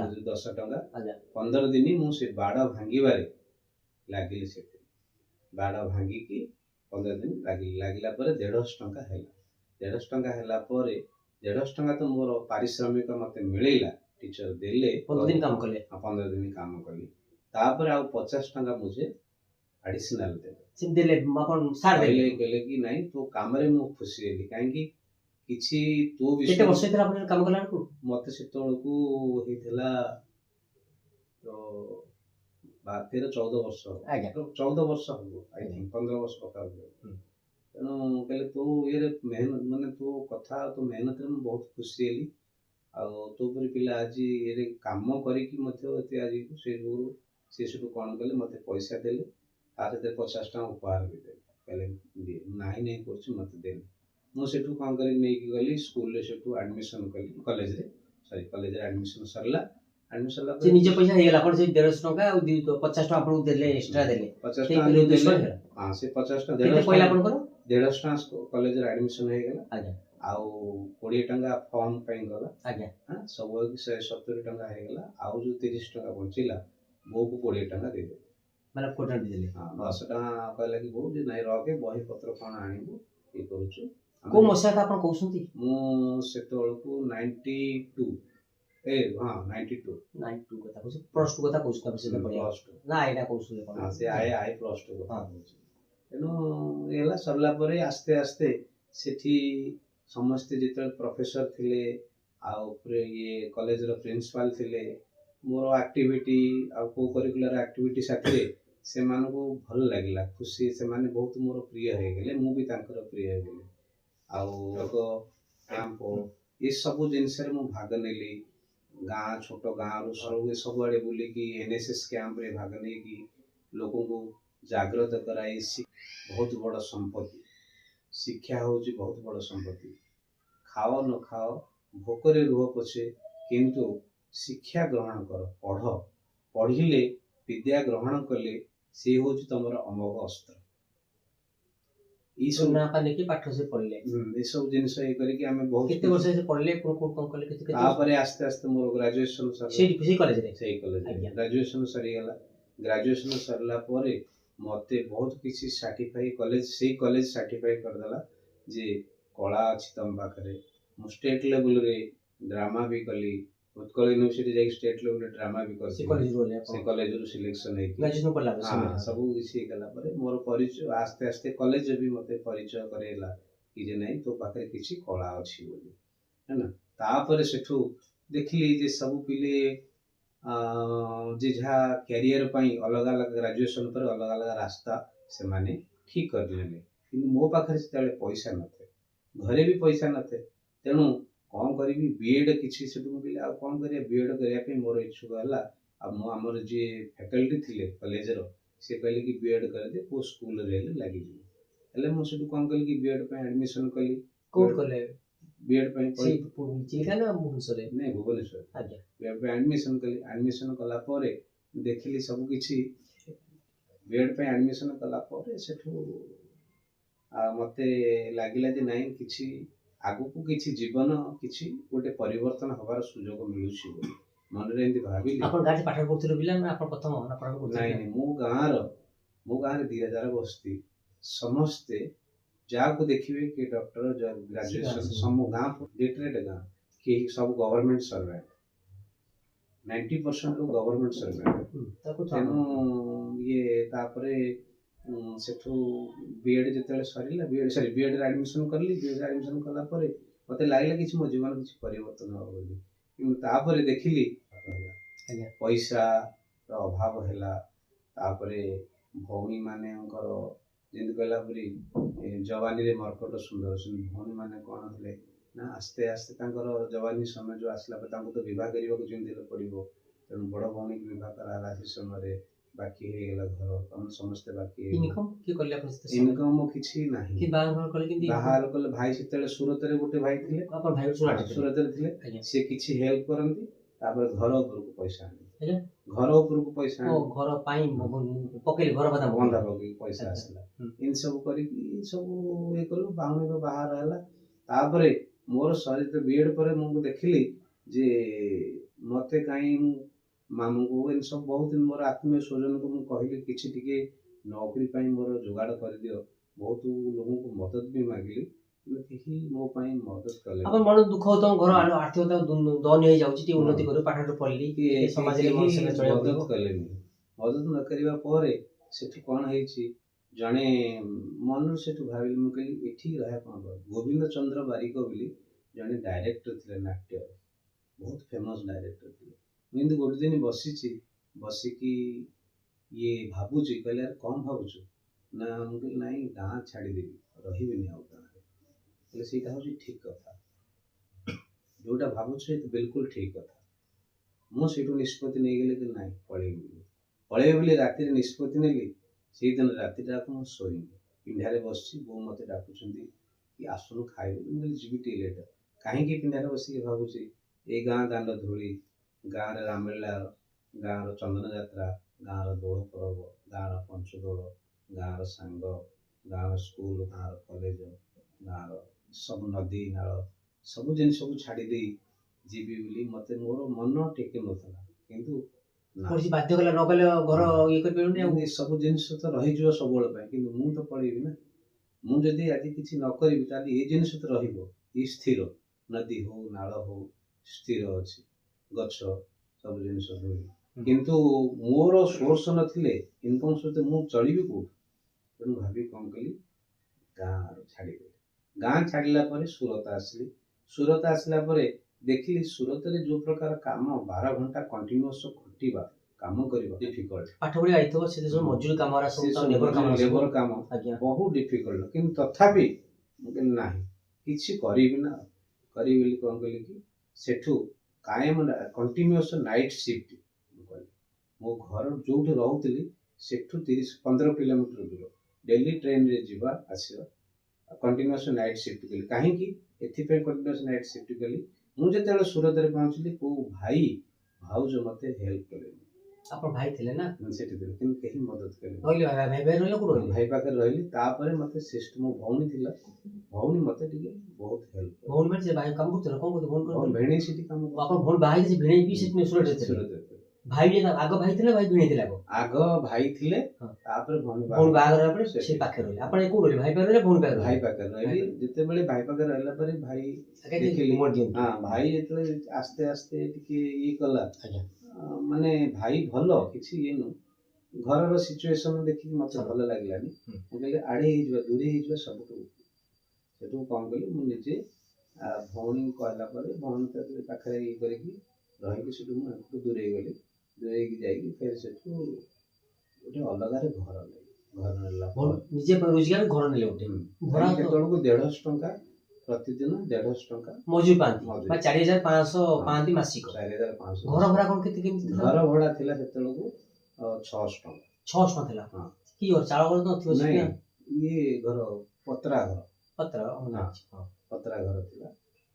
15 ଦିନ ମୁଁ ସେ ବାଡ଼ ଭାଙ୍ଗିବାରେ ଲାଗିଲି। ସେଥିରେ ବାଡ଼ ଭାଙ୍ଗିକି 15 ଦିନ ଲାଗିଲା ପରେ 150 ଟଙ୍କା ହେଲା। 150 ଟଙ୍କା ହେଲା ପରେ 150 ଟଙ୍କା ତ ମୋର ପାରିଶ୍ରମିକ ମତେ ମିଳିଲା, ଟିଚର ଦେଲେ। 15 ଦିନ କାମ କଲେ? 15 ଦିନ କାମ କଲି। ତାପରେ ଆଉ 50 ଟଙ୍କା ମୁझे ଆଡିସନାଲ ଦେଲେ। କହିଲେ କି ନାଇଁ ତୋ କାମରେ ମୁଁ ଖୁସି ହେଲି, କାହିଁକି କିଛି ତୋ କେତେ ବର୍ଷ ହେଇଥିଲା ଆପଣ କାମ କଲା ବେଳକୁ? ମତେ ସେତେବେଳକୁ ହେଇଥିଲା 13-14 ବର୍ଷ। 14 ବର୍ଷ ହବ, ଆଇ ଥିଙ୍କ 15 ବର୍ଷ ପାଖାପାଖି। ତେଣୁ କହିଲେ ତୋ ଇଏରେ ମେହନତ, ମାନେ ତୋ କଥା ତୋ ମେହନତରେ ମୁଁ ବହୁତ ଖୁସି ହେଲି, ଆଉ ତୋ ପରି ପିଲା ଆଜି ଏରେ କାମ କରିକି ମଧ୍ୟ ଏତେ ଆଜି ସେ ସେଠୁ କ'ଣ କଲେ, ମତେ ପଇସା ଦେଲେ, ତା ସେଥିରେ 50 ଟଙ୍କା ଉପହାର ବି ଦେଲେ। କହିଲେ ନାହିଁ କରୁଛି ମତେ ଦେଲେ। ମୁଁ ସେଠୁ କ'ଣ କରି ନେଇକି ଗଲି ସ୍କୁଲରେ, ସେଠୁ ଆଡମିସନ କଲି କଲେଜରେ ଆଡମିସନ ସରିଲା। ନିଜ ପଇସା ହେଇଗଲା, ଆପଣ ସେ 150 ଟଙ୍କା ଆଉ 50 ଟଙ୍କା ଆପଣଙ୍କୁ ଦେଲେ, ଏକ୍ସଟ୍ରା ଦେଲେ। 50 ଟଙ୍କା ଦେଲେ। ହଁ, ସେ 50 ଟଙ୍କା 150 ଟଙ୍କା କଲେଜରେ ଆଡମିସନ ହେଇଗଲା। ଆଉ 20 ଟଙ୍କା ଫର୍ମ ପାଇଁ ଗଲା। ସବୁ 170 ଟଙ୍କା ହେଇଗଲା। ଆଉ ଯୋଉ 30 ଟଙ୍କା ବଞ୍ଚିଲା ବୋଉକୁ 20 ଟଙ୍କା ଦେଇଦେଲେ। ମାନେ 10 ଟଙ୍କା କହିଲା କି ବୋଉ ଯେ ନାଇଁ ରଖେ, ବହି ପତ୍ର କ'ଣ ଆଣିବୁ, ଇଏ କରୁଛୁ। କୋଉ ମସିହା ଆପଣ କହୁଛନ୍ତି? ମୁଁ ସେତେବେଳକୁ 92 କଥା କହୁଛି, ପ୍ଲସ୍ ଟୁ କଥା କହୁଛି। ନା ଏଇଟା କହୁଛନ୍ତି ସେ ଆଇ ପ୍ଲସ୍ ଟୁ କଥା କହୁଛି। ତେଣୁ ହେଲା ସରିଲା ପରେ ଆସ୍ତେ ଆସ୍ତେ ସେଠି ସମସ୍ତେ ଯେତେବେଳେ ପ୍ରଫେସର ଥିଲେ, ଆଉ ଇଏ କଲେଜର ପ୍ରିନ୍ସିପାଲ ଥିଲେ, ମୋର ଆକ୍ଟିଭିଟି ଆଉ କୋ କରିକୁଲାର ଆକ୍ଟିଭିଟି ସାଥିରେ ସେମାନଙ୍କୁ ଭଲ ଲାଗିଲା, ଖୁସି, ସେମାନେ ବହୁତ ମୋର ପ୍ରିୟ ହେଇଗଲେ, ମୁଁ ବି ତାଙ୍କର ପ୍ରିୟ ହେଇଗଲି। ଆଉ କ୍ୟାମ୍ପ ଏସବୁ ଜିନିଷରେ ମୁଁ ଭାଗ ନେଲି। ଗାଁ, ଛୋଟ ଗାଁରୁ ସବୁଆଡ଼େ ବୁଲିକି NSS କ୍ୟାମ୍ପରେ ଭାଗ ନେଇକି ଲୋକଙ୍କୁ ଜାଗ୍ରତ କରାଇ, ବହୁତ ବଡ଼ ସମ୍ପତ୍ତି ଶିକ୍ଷା ହେଉଛି ବହୁତ ବଡ଼ ସମ୍ପତ୍ତି। ଖାଅ ନ ଖାଅ, ଭୋକରେ ରୁହ ପଛେ, କିନ୍ତୁ ଶିକ୍ଷା ଗ୍ରହଣ କର, ପଢ଼ିଲେ, ବିଦ୍ୟା ଗ୍ରହଣ କଲେ ସେ ହେଉଛି ତମର ଅମୋଘ ଅସ୍ତ୍ର। ଏସବୁ ଜିନିଷ ଇଏ କରିକି ଆମେ ବହୁତ। କେତେ ବର୍ଷ ପଢିଲେ? ତାପରେ ଆସ୍ତେ ଆସ୍ତେ ମୋର ଗ୍ରାଜୁଏସନ ସେଇ କଲେଜରେ ଗ୍ରାଜୁଏସନ ସରିଗଲା। ଗ୍ରାଜୁଏସନ ସରିଲା ପରେ ମତେ ବହୁତ କିଛି ସେଇ କଲେଜ ସାର୍ଟିଫାଇ କରିଦେଲା ଯେ କଳା ଅଛି ତମ ପାଖରେ। ମୁଁ ଷ୍ଟେଟ ଲେବୁଲରେ ଡ୍ରାମା ବି କଲି, ଉତ୍କଳ ୟୁନିଭର୍ସିଟି ଯାଇକି ଷ୍ଟେଟ ଲେବୁଲରେ ଡ୍ରାମା ବି କରିଛି। ସେ କଲେଜରୁ ସିଲେକ୍ସନ ହେଇକି ସବୁ କିଛି ହେଇଗଲା ପରେ ମୋର ପରିଚୟ ଆସ୍ତେ ଆସ୍ତେ କଲେଜ ବି ମତେ ପରିଚୟ କରେଇଲା कि जे नहीं तो पाखे किसी कला अच्छी बोली है ना। तापर सेठू देखली जे सब पिले जे जहाँ कैरियर अलग अलग ग्रेजुएशन पर अलग अलग रास्ता से माने ठीक कर लेले कि मो पाखे से पैसा नथे घरे भी पैसा नथे तेणु कौन करी बीएड किसी से आ कौन करिया बीएड करने मोर इच्छुक है आमर जी फैकल्टी थिले कॉलेज रो से कहले कि बीएड कर दे को स्कूल रे लगी हेले मु सेटू कौन कली कि बीएड पे एडमिशन कली कोड करले बीएड पे चिल्का ना भुवनेश्वर नहीं भुवनेश्वर आज्ञा बीएड पे एडमिशन कली एडमिशन कला परे देखली सब किछि बीएड पे एडमिशन कला परे सेठू मते लागिला जे नाही किछि आगु किछि जीवन किछि गोटे परिवर्तन हबार सुजोग मिलुछि बोली मन रे एंती भाबिली अपन गाड़ी पाठ करथुलो बिला ना अपन प्रथम ना पाठ करथुलो नाही नाही मो गाँव 2000 बस्ती समस्ते जाको देखिबे कि डॉक्टर ग्रेजुएशन सम गाँव लिटरेट गाँव कि सब गवर्नमेंट सर्वेंट 90% लोग गवर्नमेंट सर्वेंट तेणु ये तापरे सेठू बीएड जते सरीला बीएड रे एडमिशन करली बीएड एडमिशन कला परे मते लागला कि मो जीवन किछि परिवर्तन हो बोली कि तापरे देखिली पैसा अभाव हैला तापरे भौणी माने जेंति कहला परी जवानी रे मरकट सुंदर भौणी माने कोन हले ना आस्ते आस्ते तांकर जवानी समय जो आसला पर तांको तो विवाह करबा को जेंति पड़िबो तेणु बड़ भौणी विवाह कराला से समय बाकी हे गेला घर हम समस्त बाकी इनकम की करले अपन इनकम किछि नाही कि बाहर कले कि बाहर कले भाई सेतेले सूरत रे गोटे भाई थिले अपन भाई सूरत रे थिले से किछि हेल्प करंती तापर घर ऊपर को पैसा आनी घर ऊपर को पैसा ओ घर पाई पकेल घर बंधा पके पैसा आसला इन सब करी सब ए कलु बाहुनी रो बाहर रहला तापरे मोर शरीर बीएड पर मु देखिली जे मते काई मामू को इन सब बहुत मोर आत्मीय स्वजन को मु कहली किछि टिके नौकरी पाई मोर जुगाड़ कर दियो बहुत लोगों को मदद भी मांगली केही मो पाई मदद कले अपन मन दुख होतो घर आर्थिकता दन हो जाउची टी उन्नति करू पाठ पढली समाज रे मनुष्य चले मदद कले मदद न करिवा परे सेठी कोन हेछि जणे मन सेठु भाबिल मु कहली एठी रहा कोन गोविंद चंद्र बारिक बोली जणे डायरेक्टर थिले नाट्य बहुत फेमस डायरेक्टर थिले मिंद गोटे दिन बसिकी ये भाबुची कहले यार कौन भाबुछु ना मु कहली नाही गाँ छाड़ी देबी रहिबिनी आ गाँ रे सेटा होची ठीक कथा जोटा भाबुछु तो बिल्कुल ठीक कथा मु सेटु निष्पत्ति नै गेले कि नाही पळे बोली राति निष्पत्ति नेली सेई दिन राति को मु सोई पिंढारे बसछि बो मते डाकुछंती कि आसुनु खाइबो मु जीवी टिलेट काहे कि पिंढारे बसी भाबुछि ए गाँ दांड धूली गाँव रे रामलीला गाँव चंदन यात्रा गाँव दोल पर्व गाँव पंचदोल गाँव सांग गाँव स्कूल गाँव कॉलेज गाँव सब नदी नाल सब जिनस को छाड़ी दे जीवी बोली मते मोर मन टेके नथला किंतु कोसी बाध्य कला न कले घर ये कर पेउनी सब जिनस तो रहि जो सब बेल पय किंतु मु तो पळीबी ना मु जदी आज किछि न करिबी ताली ए जिनस तो रहिबो ई स्थिर नदी हो नाल हो स्थिर अछि गच्छ सब जिनस धोई किंतु मोर सोर्स नथिले इनकम सोर्स मु चलीबी को तेणु भाभी कौन कली गाँ छाड़ी गाँ छाड़ला परे सूरत आसला परे देखिली सूरत रे जो प्रकार काम 12 घंटा कंटीन्यूअस खटिबा काम करबा डिफिकल्ट पाठ पढी आइतो से जो मजदूर काम रा सब लेबर काम बहुत डिफिकल्ट किंतु तथापि मुके नाही किछि करिबी ना करिबी कोन कली कि सेठू कायम कंटीन्यूअस नाइट शिफ्ट मो घर जो रहूली सेठू 30-15 किलोमीटर दूर डेली ट्रेन रे जीवा आसीबा कंटीन्यूअस नाइट शिफ्ट कली काहे कि एथिपे कंटीन्यूअस नाइट शिफ्ट कली मु जेतेले सूरत रे पहुंचली को भाई भाउज मते हेल्प कले अपन भाई थिले ना सेठी दिले किन केही मदद कले होइले भाई रहलो को भाई पाकर रहली तापरे मते सिस्टम मो भौणी थिला भौणी मते टिके बहुत हेल्प भौणी में से भाई काम करत कोन को भौण कर भेणी सिटी काम अपन भौण भाई से भेणी भी सिटी सूरत भाई ने आगो भाई थिले भाई भेणी थिला आगो भाई थिले तापर भौण बागर परे से पाखे रहले अपन को रहले भाई पाखे रहले भौण पाखे भाई पाखे रहली जते बेले भाई पाखे रहला परे भाई देखिली मोर दिन हां भाई एतले आस्ते आस्ते टिके ई कला माने भाई भलो किछि ये नु घर रो सिचुएशन देखि मते भलो लागलानी कहले आड़े ही जबा दूरे ही जबा सब सेठू कौन कली मु निजे भौणी कहला पर भौणी पाखे ये करके रही से दूरे गली दूरे जाइए फिर से गोटे अलग घर निजे रोजगार घर ने भड़ा को 150 टंका प्रतिदिन 150 टंका मजूरी पाती 4500 पाती मासिक 4500 घर भड़ा कौन केते केमती घर भड़ा थिला सेते को 600 टंका 600 टंका थिला हां की और चाଳ घर तो थियो नहीं ये घर पत्रा घर पत्रा पत्रा घर थिला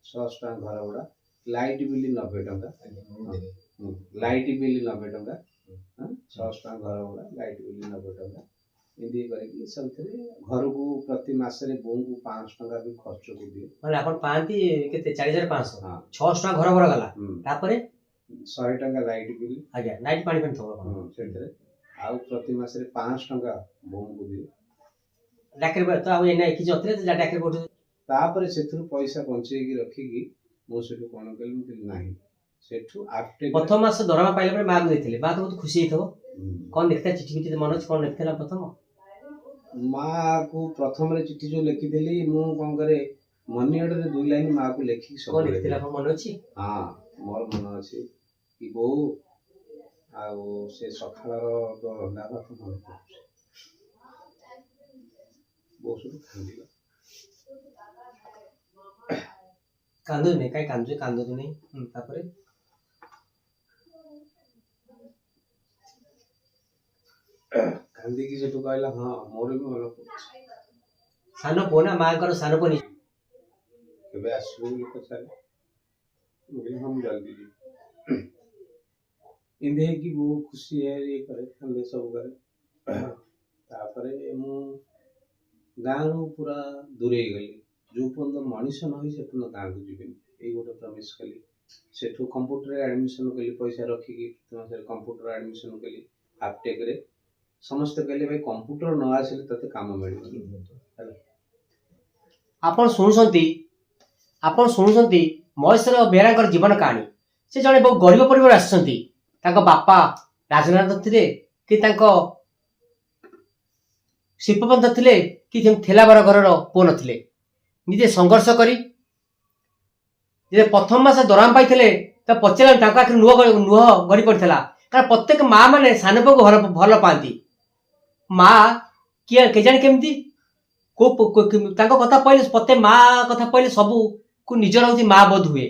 600 टंका घर भड़ा लाइट बिल 90 टंका लाइट बिल 90 टंका 600 टंका घर भड़ा लाइट बिल 90 टंका एदी करके सब घर को प्रति मास रे बों को 500 टंका भी खर्च को दिए माने आपण पांती केते 4500 हां 600 टंका घर भरा गला तापरे 100 टंका लाइट बिल आज्ञा लाइट पानी पेन थो सेतरे आउ प्रति मास रे 500 टंका बों को दिए डाकर तो आ एना की जतरे तो डाकर कोठ तापर सेथु पैसा बंचे की रखी की मो सेठु कोन कल नाही सेठु आफ्टर प्रथम मास दरमा पाइला पर माग देथिले बा तो बहुत खुशी थो कोन देखता चिट्ठी बिठी मनोज कोन लिखथला प्रथम माँ को प्रथम रे चिट्ठी जो लिखी थी मु कौन करे मनी ऑर्डर रे 2 लाइन माँ को लिखी सब कोन लिखथला मन अछि हां मोर मन अछि कि बो आ से सखाळर तो रंदा भात मन बो सब खांदिला कांदो ने काय कांदो तो नहीं तापरे कांदी की से तो कहला हां मोर भी मन पछ सानो पोना मां कर सानो पोनी केबे आसु लोक सारे मुझे हम जल्दी इंदे की वो खुशी है ये करे खांदे सब करे तापरे मु गाँव पूरा दूरे गली जो पर्यंत मनीष न से गाँव को जीवन ये गोटे प्रमिश कली सेठू कंप्यूटर एडमिशन कली पैसा रखिकी कंप्यूटर एडमिशन कली हाफटेक रे समस्त कहले भाई कंप्यूटर न आसिले तते काम मिल आपण सुनुसंती महेश्वर बेरांकर जीवन कहानी से जड़े बहुत गरीब परिवार आसछंती ताको बापा राजनाथ थिले कि ताको शिल्पपंत थिले कि थेलाबार घर पुओ नथिले निजे संघर्ष करी जे प्रथम मास दरम पाइथिले त पचला ताको आखिर नुह गरी पड़थिला कारण प्रत्येक मां माने सानपो को भल पाती मां किए केजानी केमती को ताको कथा पहिले प्रत्येक मां कथा पहिले सब को निजर होती मां बोध हुए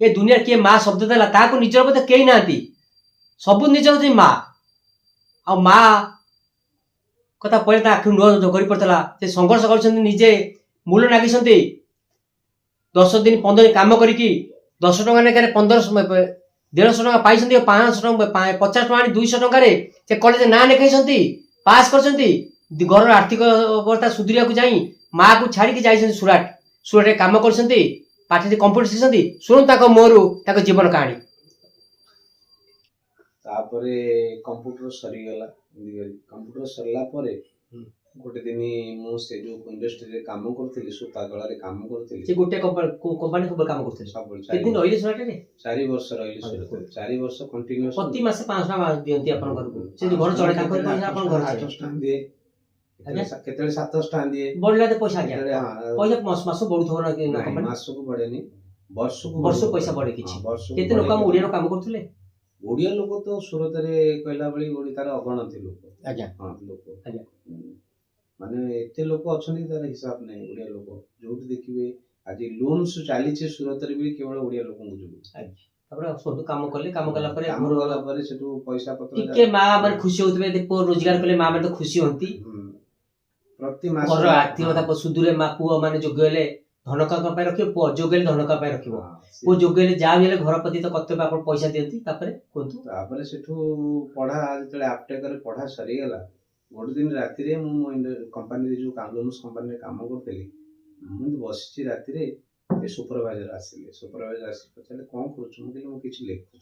ए दुनिया किए मां शब्द देला ताको निजर बोध केही नांती सब निजर होती मां आ मां कथा पहिले ता आखिर नुह गरी पड़थिला से संघर्ष करछन्ती निजे मूल नागिसन्ती 10 दिन 15 दिन काम करिकी 10 टका ने 1500 150 टका पाइसन्ती 500 टका 50 टका 200 टका रे से कॉलेज ना लिखाइसन्ती पास करछन्ती घर आर्थिक अवस्था सुधरिया को जाई मां को छाड़ी के जाइसन्ती सुराट काम करछन्ती पाठी कंप्यूटर सिखछन्ती सुन ताको मोरु ताको जीवन कहानी तापरे कंप्यूटर सरी गला कंप्यूटर सरला परे गोटे दिन मु से जो इंडस्ट्री रे काम करथली सुता गला रे काम करथली से गोटे कंपनी को काम करथली सब कितने दिन रहिले सुराट रे 4 वर्ष रहिले सुराट 4 वर्ष कंटीन्यूअस प्रति मासे 500 टका दियंती अपन घर को से घर चले काम कर पैसा अपन घर 800 टका दिए केतले 700 टका दिए बढ़ला ते पैसा क्या पैसा मास बढ़ुथो ना कंपनी मास को बढ़ेनी वर्ष पैसा बढ़े किछि केते लोक हम ओडिया काम करथले ओडिया लोक तो सूरत रे कहला बळी ओडी तार अगणति लोक आज्ञा हां लोक आज्ञा माने एते लोक अछनी तार हिसाब नै ओडिया लोक जोट देखिबे आज लोन्स चाली छे सूरत रे भी केवल ओडिया लोक को जोबे तापर सब काम कला परे काम गला परे सेटू पैसा पत्र टिके मां माने खुशी होतबे देखो रोजगार कले मां माने तो खुशी होंती प्रति मास और आर्थिकता सुदूरे मां पुओ माने जोगले धनका पाए रखियो पुओ जोगले धनका पाए रखियो पुओ जोगले जा गेले घर प्रति तो कर्तव्य आपण पैसा देंती तापर कोंतु तापर सेठू पढ़ा जतले आपटेक रे पढ़ा सरी गेला गोटे दिन राति रे मु कंपनी रे जो कालोमस कंपनी रे काम करतेली मु बसची राति रे ए सुपरवाइजर आसी पछले कोन करू मु कहले मु किछ लिखु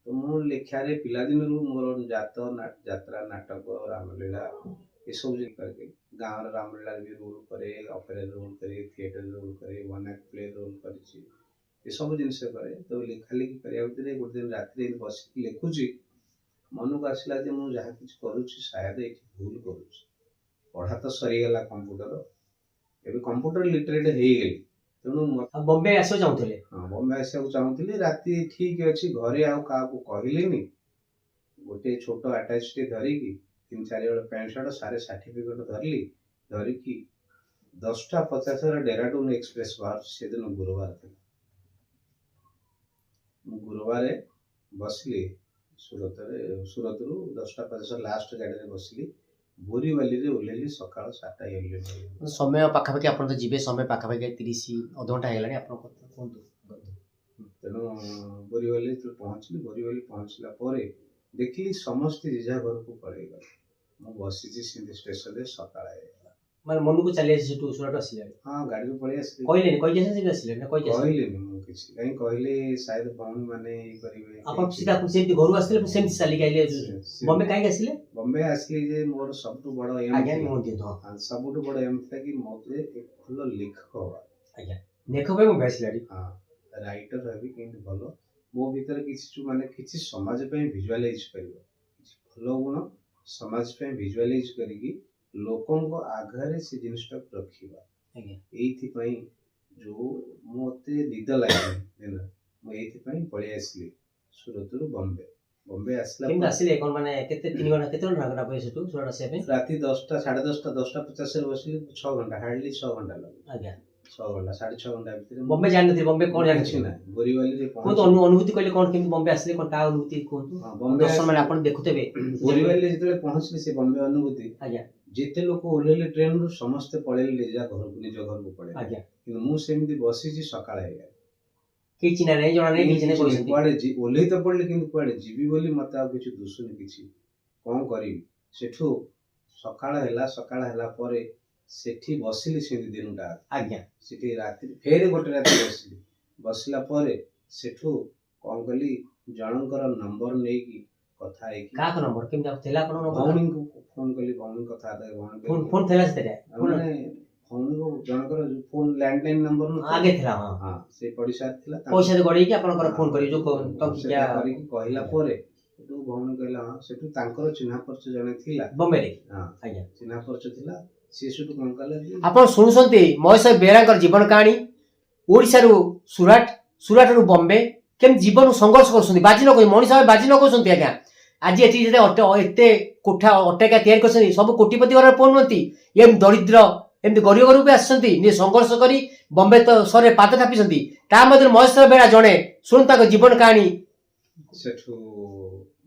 तो मु लेखा रे पिला दिन रु मोर यात्रा नाटक रामलीला ये सब जिन करके गाँव रामलीला भी रोल करे ऑपेरा रोल करे थिएटर रोल करे वन एक्ट प्ले रोल करिछि ये सब जिनसे करे तो लिखा लिखि करिया भीतर गोटे दिन राति रे बस लिखुछि मन को आसला जे मु जहा कुछ करूछि शायद एठी भूल करूछि पढ़ा तो सरी गेला कंप्यूटर ଏବେ କମ୍ପ୍ୟୁଟର ଲିଟରେଟ୍ ହେଇଗଲି ତେଣୁ ବମ୍ବେ ଆସିବାକୁ ଚାହୁଁଥିଲେ? ହଁ ବମ୍ବେ ଆସିବାକୁ ଚାହୁଁଥିଲି। ରାତି ଠିକ ଅଛି ଘରେ ଆଉ କାହାକୁ କହିଲିନି, ଗୋଟେ ଛୋଟ ଆଟାଚଟେ ଧରିକି 3-4 ହଳ ପ୍ୟାଣ୍ଟ ସାର୍ଟ ସାରେ ସାର୍ଟିଫିକେଟ ଧରିକି 10:50 ଡେରାଡୁନ ଏକ୍ସପ୍ରେସ ବାହାରୁଛି। ସେଦିନ ଗୁରୁବାର ଥିଲା। ମୁଁ ଗୁରୁବାର ବସିଲି ସୁରତରୁ 10:50 ଲାଷ୍ଟ ଗାଡ଼ିରେ ବସିଲି, ବୋରିବାଲିରେ ଓହ୍ଲେଇଲି ସକାଳ 7ଟା ହେଇଗଲି। ସମୟ ପାଖାପାଖି ଆପଣ ତ ଯିବେ, ସମୟ ପାଖାପାଖି 30 ଅଧଘଣ୍ଟା ହେଇଗଲାଣି, ଆପଣ କୁହନ୍ତୁ। ତେଣୁ ବୋରିବାଲି ପହଞ୍ଚିଲି। ବୋରିବାଲି ପହଞ୍ଚିଲା ପରେ ଦେଖିଲି ସମସ୍ତେ ଯେଝା ଘରକୁ ପଳେଇଗଲେ। ମୁଁ ବସିଛି ସେମିତି ଷ୍ଟେସନରେ। ସକାଳ ହେଇଗଲା, ମାନେ ମନକୁ ଚାଲି ଆସିଛି ସେଠୁ ସୁରଟ ଆସିଲାଣି? ହଁ ଗାଡ଼ିରୁ ପଳେଇ ଆସିଲି। କହିଲେନି କହିକି ଆସିଲେ ନା କହିଲିନି ମୁଁ କିଛି, କାହିଁ କହିଲି ସାୟଦ ଭଉଣୀ ମାନେ କରିବେ। ଆପଣ ସିଧା ସେମିତି ଘରୁ ଆସିଲେ, ସେମିତି ଚାଲିକି ଆଇଲେ? ବମ୍ବେ କାହିଁକି ଆସିଲେ? ବମ୍ବେ ଆସିଲି ଯେ ମୋର ସବୁଠୁ ବଡ଼ ଏମ୍ ଥିଲା କି ମୋତେ ଭଲ ଲେଖକ ହବା। ଆଜ୍ଞା, ଲେଖକ ପାଇଁ ମୁଁ ଆସିଲାଣି। ହଁ, ରାଇଟର ହେବି କେମିତି ଭଲ, ମୋ ଭିତରେ କିଛି ସମାଜ ପାଇଁ ଭିଜୁଆଲାଇଜ କରିବ, କିଛି ଭଲ ଗୁଣ ସମାଜ ପାଇଁ ଭିଜୁଆଲାଇଜ କରିକି ଲୋକଙ୍କ ଆଗରେ ସେ ଜିନିଷଟାକୁ ରଖିବା। ଏଇଥିପାଇଁ ଯୋଉ ମୋତେ ନିଦ ଲାଗେନି, ମୁଁ ଏଇଥିପାଇଁ ପଳେଇ ଆସିଲି ସୁରତରୁ ବମ୍ବେ। ବମ୍ବେ ଆସିଲେ କଣ ମାନେ କେତେ 3 ଘଣ୍ଟା କେତେ ଘଣ୍ଟା ପରେ ସେଠୁ ସୁରଟ ଆସିବା ପାଇଁ? ରାତି 10ଟା 10:30 10:50 ବସିଲି, 6 ଘଣ୍ଟା, ହାର୍ଡଲି 6 ଘଣ୍ଟା ଲାଗେ। ଆଜ୍ଞା, 6 ଘଣ୍ଟା 6.5 ଘଣ୍ଟା ଭିତରେ। ବମ୍ବେ ଜାଣିନଥିଲି, ବମ୍ବେ କଣ ଜାଣିଛି ନା? ବୋରିବାଲିରେ ଅନୁଭୂତି କହିଲେ କଣ କେମିତି ବମ୍ବେ ଆସିଲେ, କଣ ତା ଅନୁଭୂତି କୁହନ୍ତୁ। ଦର୍ଶନ ମାନେ ଆପଣ ଦେଖୁଥିବେ ବୋରିବାଲିରେ ଯେତେବେଳେ ପହଞ୍ଚିଲି ସେ ବମ୍ବେ ଅନୁଭୂତି। ଆଜ୍ଞା, ଯେତେ ଲୋକ ଓହ୍ଲେଇଲେ ଟ୍ରେନରୁ ସମସ୍ତେ ପଳେଇଲେ ନିଜ ଘରକୁ ପଳେଇଲେ। ଆଜ୍ଞା, କିନ୍ତୁ ମୁଁ ସେମିତି ବସିଛି। ସକାଳ ହେଇଗଲା, କେହି ଚିହ୍ନା ନାହିଁ ଜଣା ନାହିଁ, କୁଆଡେ ଓହ୍ଲେଇ ତ ପଡିଲି କିନ୍ତୁ କୁଆଡେ ଯିବି ବୋଲି ମତେ ଆଉ କିଛି ଦୁଶୁନି, କିଛି କଣ କରିବି। ସେଠୁ ସକାଳ ହେଲା ପରେ ସେଠି ବସିଲି ସେମିତି ଦିନଟା। ଆଜ୍ଞା, ସେଠି ରାତିରେ ଫେର ଗୋଟେ ରାତି ବସିଲା ପରେ ସେଠୁ କଣ କଲି, ଜଣଙ୍କର ନମ୍ବର ନେଇକି କଥା ହେଇକି। କାହା ନମ୍ବର କେମିତି ଥିଲା? ଆପଣ ଭଉଣୀଙ୍କୁ ଫୋନ କଲି, ଭଉଣୀ କଥା ଫୋନ ଥିଲା ସେଟା, ମାନେ ଭଉଣୀକୁ ଜଣଙ୍କର ଫୋନ ଲ୍ୟାଣ୍ଡଲାଇନ ନମ୍ବର ଆଗେ ଥିଲା। ହଁ, ସେ ପଡିଶା ଥିଲା, ପଇସା ଗଡେଇକି ଆପଣଙ୍କର ଫୋନ କରି କରିକି କହିଲା ପରେ ସେଠୁ ଭଉଣୀ କହିଲା ହଁ। ସେଠୁ ତାଙ୍କର ଚିହ୍ନା ପରିଚୟ ଜଣେ ଥିଲା ବମ୍ବେରେ। ହଁ ଆଜ୍ଞା, ଚିହ୍ନା ପରିଚୟ ଥିଲା। ସେ ସେଠୁ କଣ କଲେ, ଆପଣ ଶୁଣୁଛନ୍ତି ମହେଶ ବେହେରାଙ୍କର ଜୀବନ କାହାଣୀ। ଓଡିଶାରୁ ସୁରାଟରୁ ବମ୍ବେ କେମିତି ଜୀବନ ସଂଘର୍ଷ କରୁଛନ୍ତି, ବାଜି ନ ମଣିଷ ଭାବେ ବାଜି ନ କରୁଛନ୍ତି। ଆଜ୍ଞା, ଆଜି ଏଠି ଏତେ କୋଠା ଅଟ୍ଟାଳିକା ତିଆରି କରିଛନ୍ତି, ସବୁ କୋଟିପତି ଘରର ପୁଅ ନୁହନ୍ତି, ଏମିତି ଦରିଦ୍ର ଏମିତି ଗରିବ ଘରକୁ ବି ଆସିଛନ୍ତି, ନିଜେ ସଂଘର୍ଷ କରି ବମ୍ବେ ତ ସହରରେ ପାଦ ଥାପିଛନ୍ତି। ତା ମଧ୍ୟରେ ମହେଶ ବେହେରା ଜଣେ। ଶୁଣୁ ତାଙ୍କ ଜୀବନ କାହାଣୀ। ସେଠୁ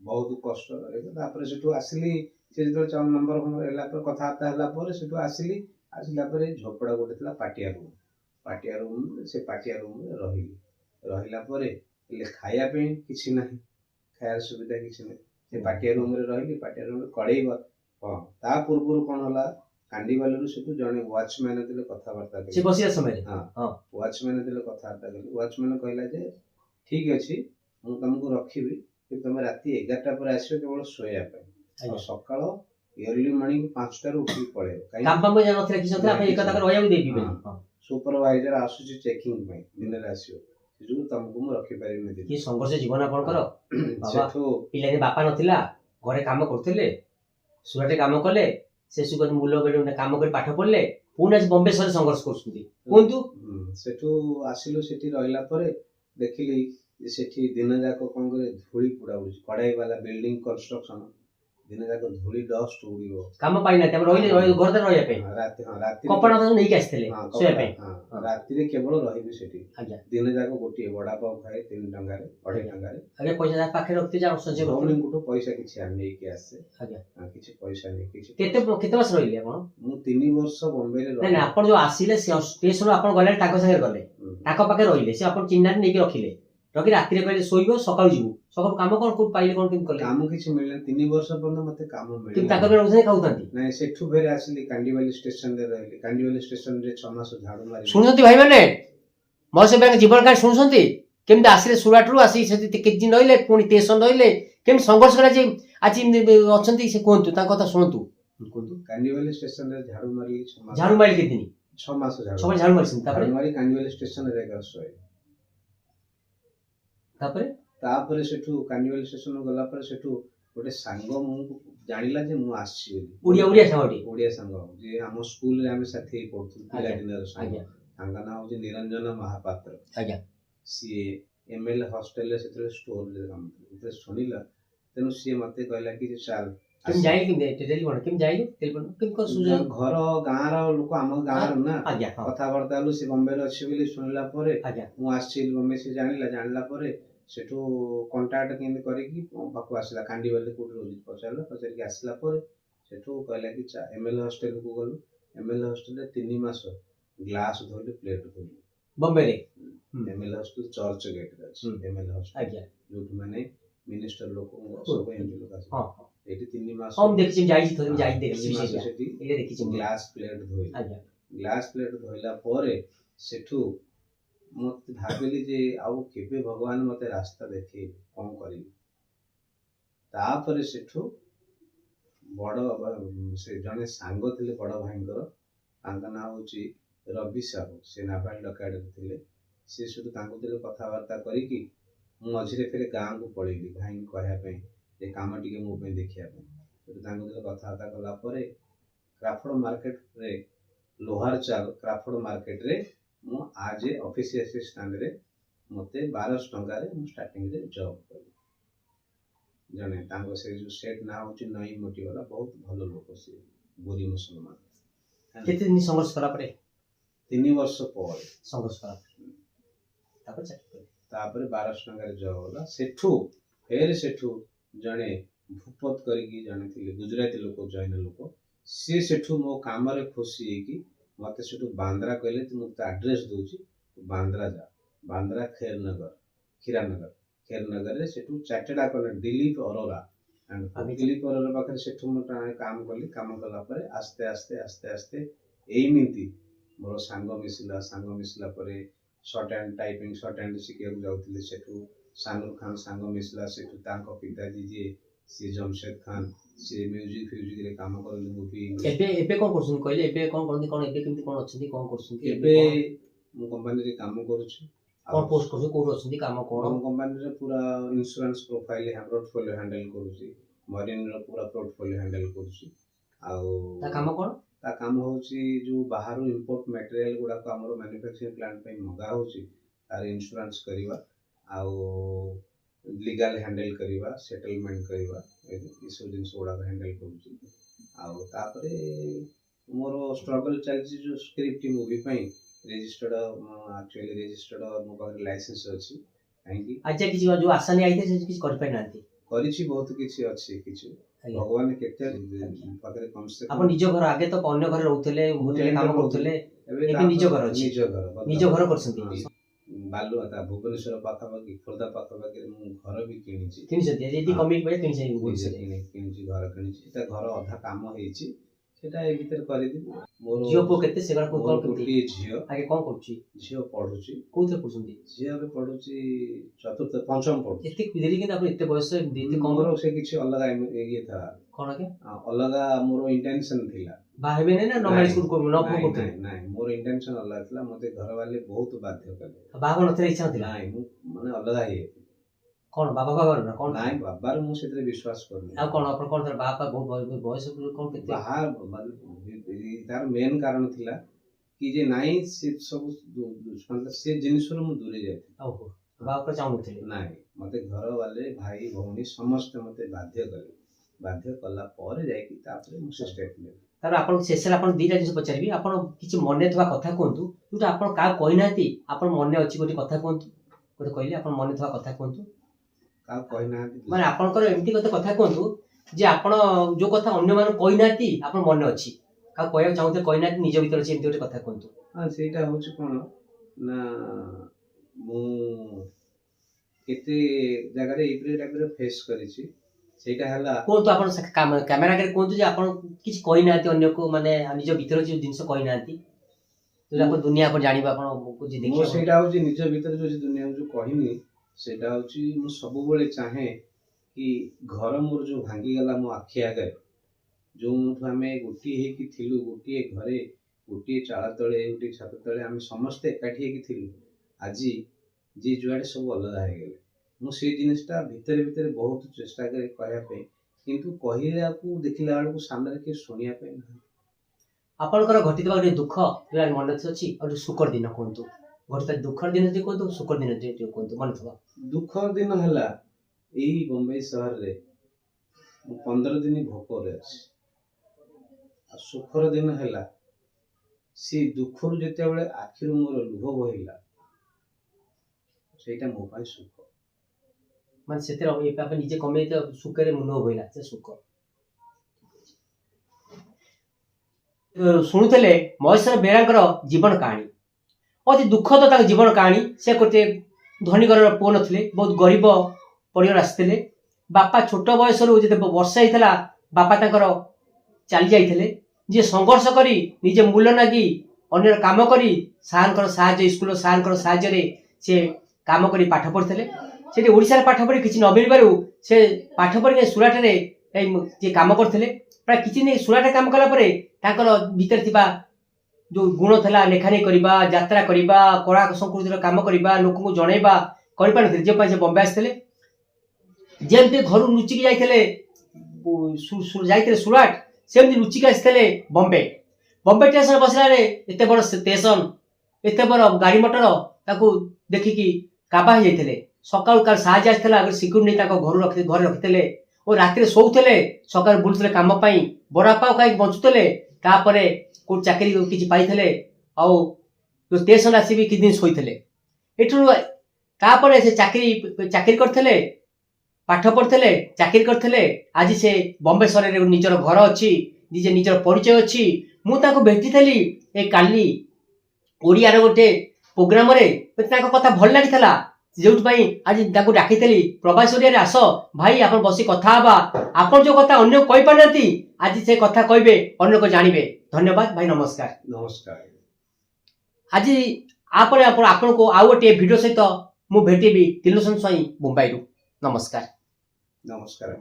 ବହୁତ କଷ୍ଟ ରହିଲା। ତାପରେ ସେଠୁ ଆସିଲି, ସେ ଯେତେବେଳେ ନମ୍ବର ହେଲା ପରେ କଥାବାର୍ତ୍ତା ହେଲା ପରେ ସେଠୁ ଆସିଲା ପରେ ଝୋପଡ଼ା ଗୋଟେ ଥିଲା, ପାଟିଆ ରୁମ୍। ସେ ପାଟିଆ ରୁମ୍ରେ ରହିଲା ପରେ ହେଲେ ଖାଇବା ପାଇଁ କିଛି ନାହିଁ, ଖାଇବାର ସୁବିଧା କିଛି ନାହିଁ। ସେ ପାଟିଆ ରୁମ୍ରେ ରହିଲି। ପାଟିଆ ରୁମ୍ରେ କଡ଼େଇ। ହଁ, ତା ପୂର୍ବରୁ କଣ ହେଲା, କାଣ୍ଡିବାଲିରୁ ସେଠୁ ଜଣେ ୱାଚମ୍ୟାନ ଥିଲେ, କଥାବାର୍ତ୍ତା କଲେ। ହଁ, ୱାଚମ୍ୟାନ ଥିଲେ, କଥାବାର୍ତ୍ତା କଲେ। ୱାଚମ୍ୟାନ କହିଲା ଯେ ଠିକ ଅଛି, ମୁଁ ତମକୁ ରଖିବି, କିନ୍ତୁ ତମେ ରାତି 11ଟା ପରେ ଆସିବ କେବଳ ଶୋଇବା ପାଇଁ। ଆଉ ସକାଳ ଏର୍ଲି ମର୍ଣ୍ଣିଂ 5ଟାରୁ ଉଠିକି ପଳେଇବ। ସୁପରଭାଇଜର ଆସୁଛି ଚେକିଂ ପାଇଁ, ଦିନରେ ଆସିବ, ସେଠୁ ତମକୁ ମୁଁ ରଖିପାରିବିନି। କି ସଂଘର୍ଷ ଜୀବନ ଆପଣଙ୍କର। ପିଲାରେ ବାପା ନଥିଲା, ଘରେ କାମ କରୁଥିଲେ, ସୁରାଟରେ କାମ କଲେ, ସେ ମୂଲ କାମ କରି ପାଠ ପଢିଲେ, ପୁଣି ଆଜି ବମ୍ବେ ସହରରେ ସଂଘର୍ଷ କରୁଛନ୍ତି। କୁହନ୍ତୁ। ସେଠୁ ଆସିଲୁ, ସେଠି ରହିଲା ପରେ ଦେଖିଲି ସେଠି ଦିନ ଯାକ କଣ କରେ, ଧୂଳି ପୁଡା ଉଡୁଛି। କଡାଇ ବାଲା ବିଲ୍ଡିଂ କନଷ୍ଟ୍ରକ୍ସନ, ଦିନ ଯାକ ଧୂଳି ଡଷ୍ଟ ଉଡିବ। କାମ ପାଇନାହାନ୍ତି, ଆମେ ରହିଲେ ଘର ରହିବା ପାଇଁ। କପଡା ନେଇକି ଆସିଥିଲେ ଶୋଇବା ପାଇଁ। ରାତିରେ କେବଳ ରହିବି ସେଠି। ଆଜ୍ଞା, ଦିନ ଯାକ ଗୋଟିଏ ବଡାପାଉ ଖାଏ 3 ଟଙ୍କାରେ, 2.5 ଟଙ୍କାରେ। ଆଜ୍ଞା, ପଇସା ପାଖରେ ରଖିతే ଭଉଣୀଙ୍କଠୁ ପଇସା କିଛି ନେଇକି ଆସେ। ଆଜ୍ଞା, କିଛି ପଇସା ନେଇ କିଛି। କେତେ ମାସ ରହିଲେ ଆପଣ? ମୁଁ 3 ବର୍ଷ ବମ୍ବେରେ ରହିଲି। ଆପଣ ଯୋଉ ଆସିଲେ ଷ୍ଟେସନ ଆପଣ ଗଲେ, ତାଙ୍କ ସାଙ୍ଗରେ ଗଲେ, ତାଙ୍କ ପାଖରେ ରହିଲେ, ସେ ଆପଣ ଚିହ୍ନାରେ ନେଇକି ରଖି ରାତିରେ କହିଲେ ଶୋଇବ, ସକାଳୁ ଯିବୁ। ସକାଳୁ କାମ କଣ ପାଇଲେ, କଣ କେମିତି କଲେ? କାମ କିଛି ମିଳିଲା 3 ବର୍ଷ ପର୍ଯ୍ୟନ୍ତ ମତେ କାମ ମିଳିଲା। ତାଙ୍କ ରହୁଛନ୍ତି, ଖାଉଥାନ୍ତି? ନାଇଁ, ସେଠୁ ଫେରେ ଆସିଲି, କାଣ୍ଡିବାଲି ଷ୍ଟେସନରେ ରହିଲି। କାଣ୍ଡିବାଲି ଷ୍ଟେସନରେ 6 ମାସ ଝାଡୁ ମାରି। ଶୁଣୁଛନ୍ତି ଭାଇ ମାନେ, ମହେଶ ବେହେରାଙ୍କ ଜୀବନ କାହାଣୀ ଶୁଣୁଛନ୍ତି, କେମିତି ଆସିଲେ ସୁରାଟରୁ, ଆସି ସେଠି କିଛି ଦିନ ରହିଲେ, ପୁଣି ଷ୍ଟେସନ ରହିଲେ, କେମିତି ସଂଘର୍ଷ କଲେ ଆଜି ଅଛନ୍ତି। ସେ କୁହନ୍ତୁ, ତାଙ୍କ କଥା ଶୁଣନ୍ତୁ। କାଣ୍ଡିବାଲି ଷ୍ଟେସନରେ ଝାଡୁ ମାରି 6 ମାସ। ଝାଡୁ ମାରି କେତେ ଦିନ? 6 ମାସ ଝାଡୁ ମାରିଛନ୍ତି। ତାପରେ କାଣ୍ଡିବାଲି ଷ୍ଟେସନରେ ତାପରେ ସେଠୁ କାଣ୍ଡିବାଲି ଷ୍ଟେସନ ଗଲା ପରେ ସେଠୁ गोटे सांग मु जानिला जे मु आछि ओडिया ओडिया सांग जे हम स्कूल रे हम साथी पढथु पिला दिनर सांग तांका नाम होची निरंजन महापात्र आज्ञा सी एमएल हॉस्टल रे सेतले स्टोर रे काम ते सुनिला तेनु सी मते कहला कि चल तुम जाई कि टेलीफोन किम जाई टेलीफोन किम को सुजा घर गां रो लोक हम गां रो ना आज्ञा कथा वार्ता लु से बॉम्बे रे अछि बोली सुनला परे आज्ञा मु आछि बॉम्बे से जानला परे सेठू कांटेक्ट केन करी कि बाकू आसला कांडी वाले कोड रोज पचारला पचार के आसला परे सेठू कहला कि एमएल हॉस्टल को गलु एमएल हॉस्टल रे 3 मास ग्लास धोइले प्लेट धोइले बॉम्बे रे एमएल हॉस्टल चर्च गेट रे अछि एमएल हॉस्टल आज्ञा जो माने मिनिस्टर लोक सब एमपी लोक आसी हां एटी 3 मास हम देखि जाई छी तो जाई देखि छी सेठी एले देखि छी ग्लास प्लेट धोइ आज्ञा ग्लास प्लेट धोइला परे सेठू मते भाबिली जे आउ केबे भगवान मते रास्ता देखै कोन करी तापरे सेठू बड़ से जने सांग थिले बड़ भाईंकर तांका ना होची रवि साहू से नाबाल डकाड थिले से सुदु तांको दिले कथा वार्ता करी कि मु मझिरे फेरे गां को पळेली भाई कहया पे ए काम टिके मो पे देखिया पे तो तांको दिले कथा वार्ता कला परे क्राफ्ट मार्केट रे लोहार चाल क्राफ्ट मार्केट रे मु आज ऑफिस असिस्टेंट रे मते 1200 टंका रे मु स्टार्टिंग रे जॉब करी जने तांको से जो सेट ना होची नई मोटी वाला बहुत भलो लोक से गोरी मुसलमान केते दिन संघर्ष करा परे 3 वर्ष पर संघर्ष करा तापर चाकरी तापर 1200 टंका रे जॉब होला सेठू फेर सेठू जने भूपत करी जने थिले गुजराती लोक जैन लोक से सेठू मो काम रे खुशी है कि मते सेठू बांद्रा कहले तू मते एड्रेस दोची बांद्रा जा बांद्रा खेरनगर रे Sethu chartered accountant Dilip Arora and Dilip Arora पाखे सेठू मोटा काम कला परे आस्ते आस्ते एमिति मोर सांग मिसला परे short and typing short and सिखे जाउतिले सेठू शानुर खान सांग मिसला सेठू तांको पिताजी जे सी जमशेद खान से म्यूजिक रे काम करले मूवी एबे कोन करछन कहले एबे कोन करनी कोन एबे केमति कोन अछंती कोन करछन एबे मु कंपनी रे काम करूछु कोन पोस्ट करछु कोन अछंती काम कोन कंपनी रे पूरा इंश्योरेंस प्रोफाइल है पोर्टफोलियो हैंडल करूछु मरीन रो पूरा पोर्टफोलियो हैंडल करूछु आ ता काम होची जो बाहर इंपोर्ट मटेरियल गुडा को हमरो मैन्युफैक्चरिंग प्लांट पे मगा होची तार इंश्योरेंस करिवा आ लीगल हैंडल करिवा सेटलमेंट करिवा ए सब जिंस गुडा हैंडल करूची आ तापरे मोर स्ट्रगल चलची जो स्क्रिप्ट मूवी पई रजिस्टर्ड एक्चुअली रजिस्टर्ड मो पाखरे लाइसेंस अछि काहेकि अच्छा किछि जो आशा नै आइते से किछि कर पाइ नांती करिछि बहुत किछि अछि किछि भगवान केते पाखरे कम से अपन निज घर आगे तो अन्य घर रहउतले होटल काम करथले एबे निज घर अछि निज घर करसंती बालू आता भुवनेश्वर पाखापाखि खोर्धा पाखापाखि मु घर भी किनिछि किनिछि यदि कमी पय किनिछि किनिछि घर किनिछि एटा घर अधा काम हेछि सेटा ए भीतर करि दि मोर जियो पो केते सेगरा को कॉल करती जियो आगे कोन करछि जियो पढुछि कोथे पढुछंती जियो बे पढुछि चतुर्थ पंचम पढु एते देरी कि अपन एते बयस देते कम रो से किछि अलग ये था कोन के अलग मोर इंटेंशन थिला बाहेबे नै ना नॉर्मल स्कूल को न फोन करते नै मोर इंटेंशन अलग थिला मते घर वाले बहुत बाध्य करले बाबा नथरे इच्छा थिला नै मु माने अलग हे कोन बाबा ना कोन नै बाबा मु सेतरे विश्वास करनी आ कोन अपन कोन बाबा बहुत बयस कोन केते बाहर तार मेन कारण थिला कि जे नाइ से सब मतलब से जिनिस रो मु दूरे जाय ओहो बाबा पर चाहू थे नै मते घर वाले भाई भौणी समस्त मते बाध्य कला पर जाय कि तापर मु स्टेप ले तार अपन सेशल अपन दीटा जिस पचारबी अपन किछि मने थवा कथा कोंतु तुटा अपन का कहि नाती अपन मने अछि गोटी कथा कोंतु गोटे कहले अपन मने थवा कथा कोंतु का कहि नाती माने अपन कर एमती कथा कोंतु जे आपण जो कथा अन्य मान कहि नाती अपन मने अछि का कहया चाहते कहि नाती निज भीतर अछि एमती गोटे कथा कोंतु हां सेटा होछि कोन ना मु केते जगह रे एप्रिल टाइप रे फेस करिछि सेटा हला कोन तो अपन कैमरा के कोन तो जे अपन किछ कहि नाती अन्य को माने निज भीतर जे जिंस कहि नाती तो अपन दुनिया पर जानिबा अपन को जे देखियो सेटा हो जे निज भीतर जो दुनिया जो कहिनी सेटा होछि मु सब बेले चाहे कि घर मोर जो भांगी गला मो आखि आगे जो मुठु हमें गोटी हे कि थिलु गोटी घरे गोटी चाला तळे गोटी छात तळे हम समस्त एकाठी हे कि थिलु आजी जे जुआडे सब अलग हे गेले मु से जिनिसटा भीतर बहुत चेष्टा करे कहया पे କିନ୍ତୁ କହିଲାକୁ ଦେଖିଲା ବେଳକୁ ସାମ୍ନାରେ କେହି ଶୁଣିବା ପାଇଁ ନାହିଁ। ଆପଣଙ୍କର ଘଟିଥିବା ଗୋଟେ ଦୁଃଖ ମନେ ଅଛି ଆଉ ଗୋଟେ ସୁଖର ଦିନ କୁହନ୍ତୁ। ଘଟିଥିବା ଦୁଃଖର ଦିନ ଟିକେ କୁହନ୍ତୁ, ସୁଖର ଦିନ ଟିକେ କୁହନ୍ତୁ ମନେ ଥିବ। ଦୁଃଖର ଦିନ ହେଲା ଏଇ ବମ୍ବେ ସହରରେ ମୁଁ 15 ଦିନ ଭୋକରେ ଅଛି। ଆଉ ସୁଖର ଦିନ ହେଲା ସେ ଦୁଃଖରୁ ଯେତେବେଳେ ଆଖିରୁ ମୋର ଲୁହ ବୋହିଲା, ସେଇଟା ମୋ ପାଇଁ ସୁଖ। ମାନେ ସେଥିରେ ନିଜେ କମେଇ ସୁଖରେ ଲୁହ ବୋହିଲା, ସେ ସୁଖ। ଶୁଣୁଥିଲେ ମହେଶ୍ୱର ବେହେରାଙ୍କର ଜୀବନ କାହାଣୀ, ଅତି ଦୁଃଖଦ ତାଙ୍କ ଜୀବନ କାହାଣୀ। ସେ ଗୋଟିଏ ଧନୀ ଘରର ପୁଅ ନଥିଲେ, ବହୁତ ଗରିବ ପରିବାର ଆସିଥିଲେ। ବାପା ଛୋଟ ବୟସରୁ ଯେତେ ବର୍ଷ ହେଇଥିଲା ବାପା ତାଙ୍କର ଚାଲି ଯାଇଥିଲେ। ଯିଏ ସଂଘର୍ଷ କରି ନିଜେ ମୂଲ୍ୟ ନାଗି ଅନ୍ୟର କାମ କରି ସାର୍ଙ୍କର ସାହାଯ୍ୟ, ସ୍କୁଲର ସାର୍ଙ୍କର ସାହାଯ୍ୟରେ ସେ କାମ କରି ପାଠ ପଢିଥିଲେ। ସେଠି ଓଡ଼ିଶାରେ ପାଠ ପଢି କିଛି ନ ମିଳିବାରୁ ସେ ପାଠ ପଢି ସୁରାଟରେ ଯିଏ କାମ କରିଥିଲେ। ପ୍ରାୟ କିଛି ଦିନ ସୁରାଟରେ କାମ କଲା ପରେ ତାଙ୍କର ଭିତରେ ଥିବା ଯୋଉ ଗୁଣ ଥିଲା, ଲେଖାଲେଖି କରିବା, ଯାତ୍ରା କରିବା, କଳା ସଂସ୍କୃତିର କାମ କରିବା, ଲୋକଙ୍କୁ ଜଣେଇବା, କରିପାରିନଥିଲେ। ଯେ ପାଇଁ ସେ ବମ୍ବେ ଆସିଥିଲେ। ଯେମିତି ଘରୁ ଲୁଚିକି ଯାଇଥିଲେ ସୁରାଟ, ସେମିତି ଲୁଚିକି ଆସିଥିଲେ ବମ୍ବେ। ବମ୍ବେ ଷ୍ଟେସନ ବସିଲାରେ ଏତେ ବଡ ଷ୍ଟେସନ, ଏତେ ବଡ ଗାଡି ମଟର ତାକୁ ଦେଖିକି କାବା ହେଇଯାଇଥିଲେ। ସକାଳୁ କାଲି ସାହାଯ୍ୟ ଆସିଥିଲା, ସିକ୍ୟୁରିଟି ନେଇ ତାଙ୍କ ଘରେ ରଖିଥିଲେ ଓ ରାତିରେ ଶୋଉଥିଲେ, ସକାଳୁ ବୁଲୁଥିଲେ କାମ ପାଇଁ। ବଡବାପା କାହିଁକି ବଞ୍ଚୁଥିଲେ, ତାପରେ କୋଉଠି ଚାକିରି କିଛି ପାଇଥିଲେ ଆଉ ଷ୍ଟେସନ ଆସିବି କିଛି ଦିନ ଶୋଇଥିଲେ। ଏଠୁ ତାପରେ ସେ ଚାକିରି କରିଥିଲେ, ପାଠ ପଢିଥିଲେ, ଚାକିରି କରିଥିଲେ। ଆଜି ସେ ବମ୍ବେ ସହରରେ ନିଜର ଘର ଅଛି, ନିଜର ପରିଚୟ ଅଛି। ମୁଁ ତାଙ୍କୁ ଭେଟିଥିଲି ଏ କାଲି ଓଡ଼ିଆର ଗୋଟେ ପ୍ରୋଗ୍ରାମରେ। ତାଙ୍କ କଥା ଭଲ ଲାଗିଥିଲା, ଯୋଉଥିପାଇଁ ଆଜି ତାଙ୍କୁ ଡାକିଥିଲି। ପ୍ରବାସୀ ଓଡ଼ିଆରେ ଆସ ଭାଇ, ଆପଣ ବସି କଥା ହବା। ଆପଣ ଯୋଉ କଥା ଅନ୍ୟ କହିପାରୁନାହାନ୍ତି, ଆଜି ସେ କଥା କହିବେ, ଅନ୍ୟକୁ ଜାଣିବେ। ଧନ୍ୟବାଦ ଭାଇ, ନମସ୍କାର। ନମସ୍କାର। ଆଜି ଆପରେ ଆପଣଙ୍କୁ ଆଉ ଗୋଟିଏ ଭିଡିଓ ସହିତ ମୁଁ ଭେଟିବି। ତ୍ରିଲୋଚନ ସ୍ୱାଇଁ ମୁମ୍ବାଇରୁ। ନମସ୍କାର। ନମସ୍କାର।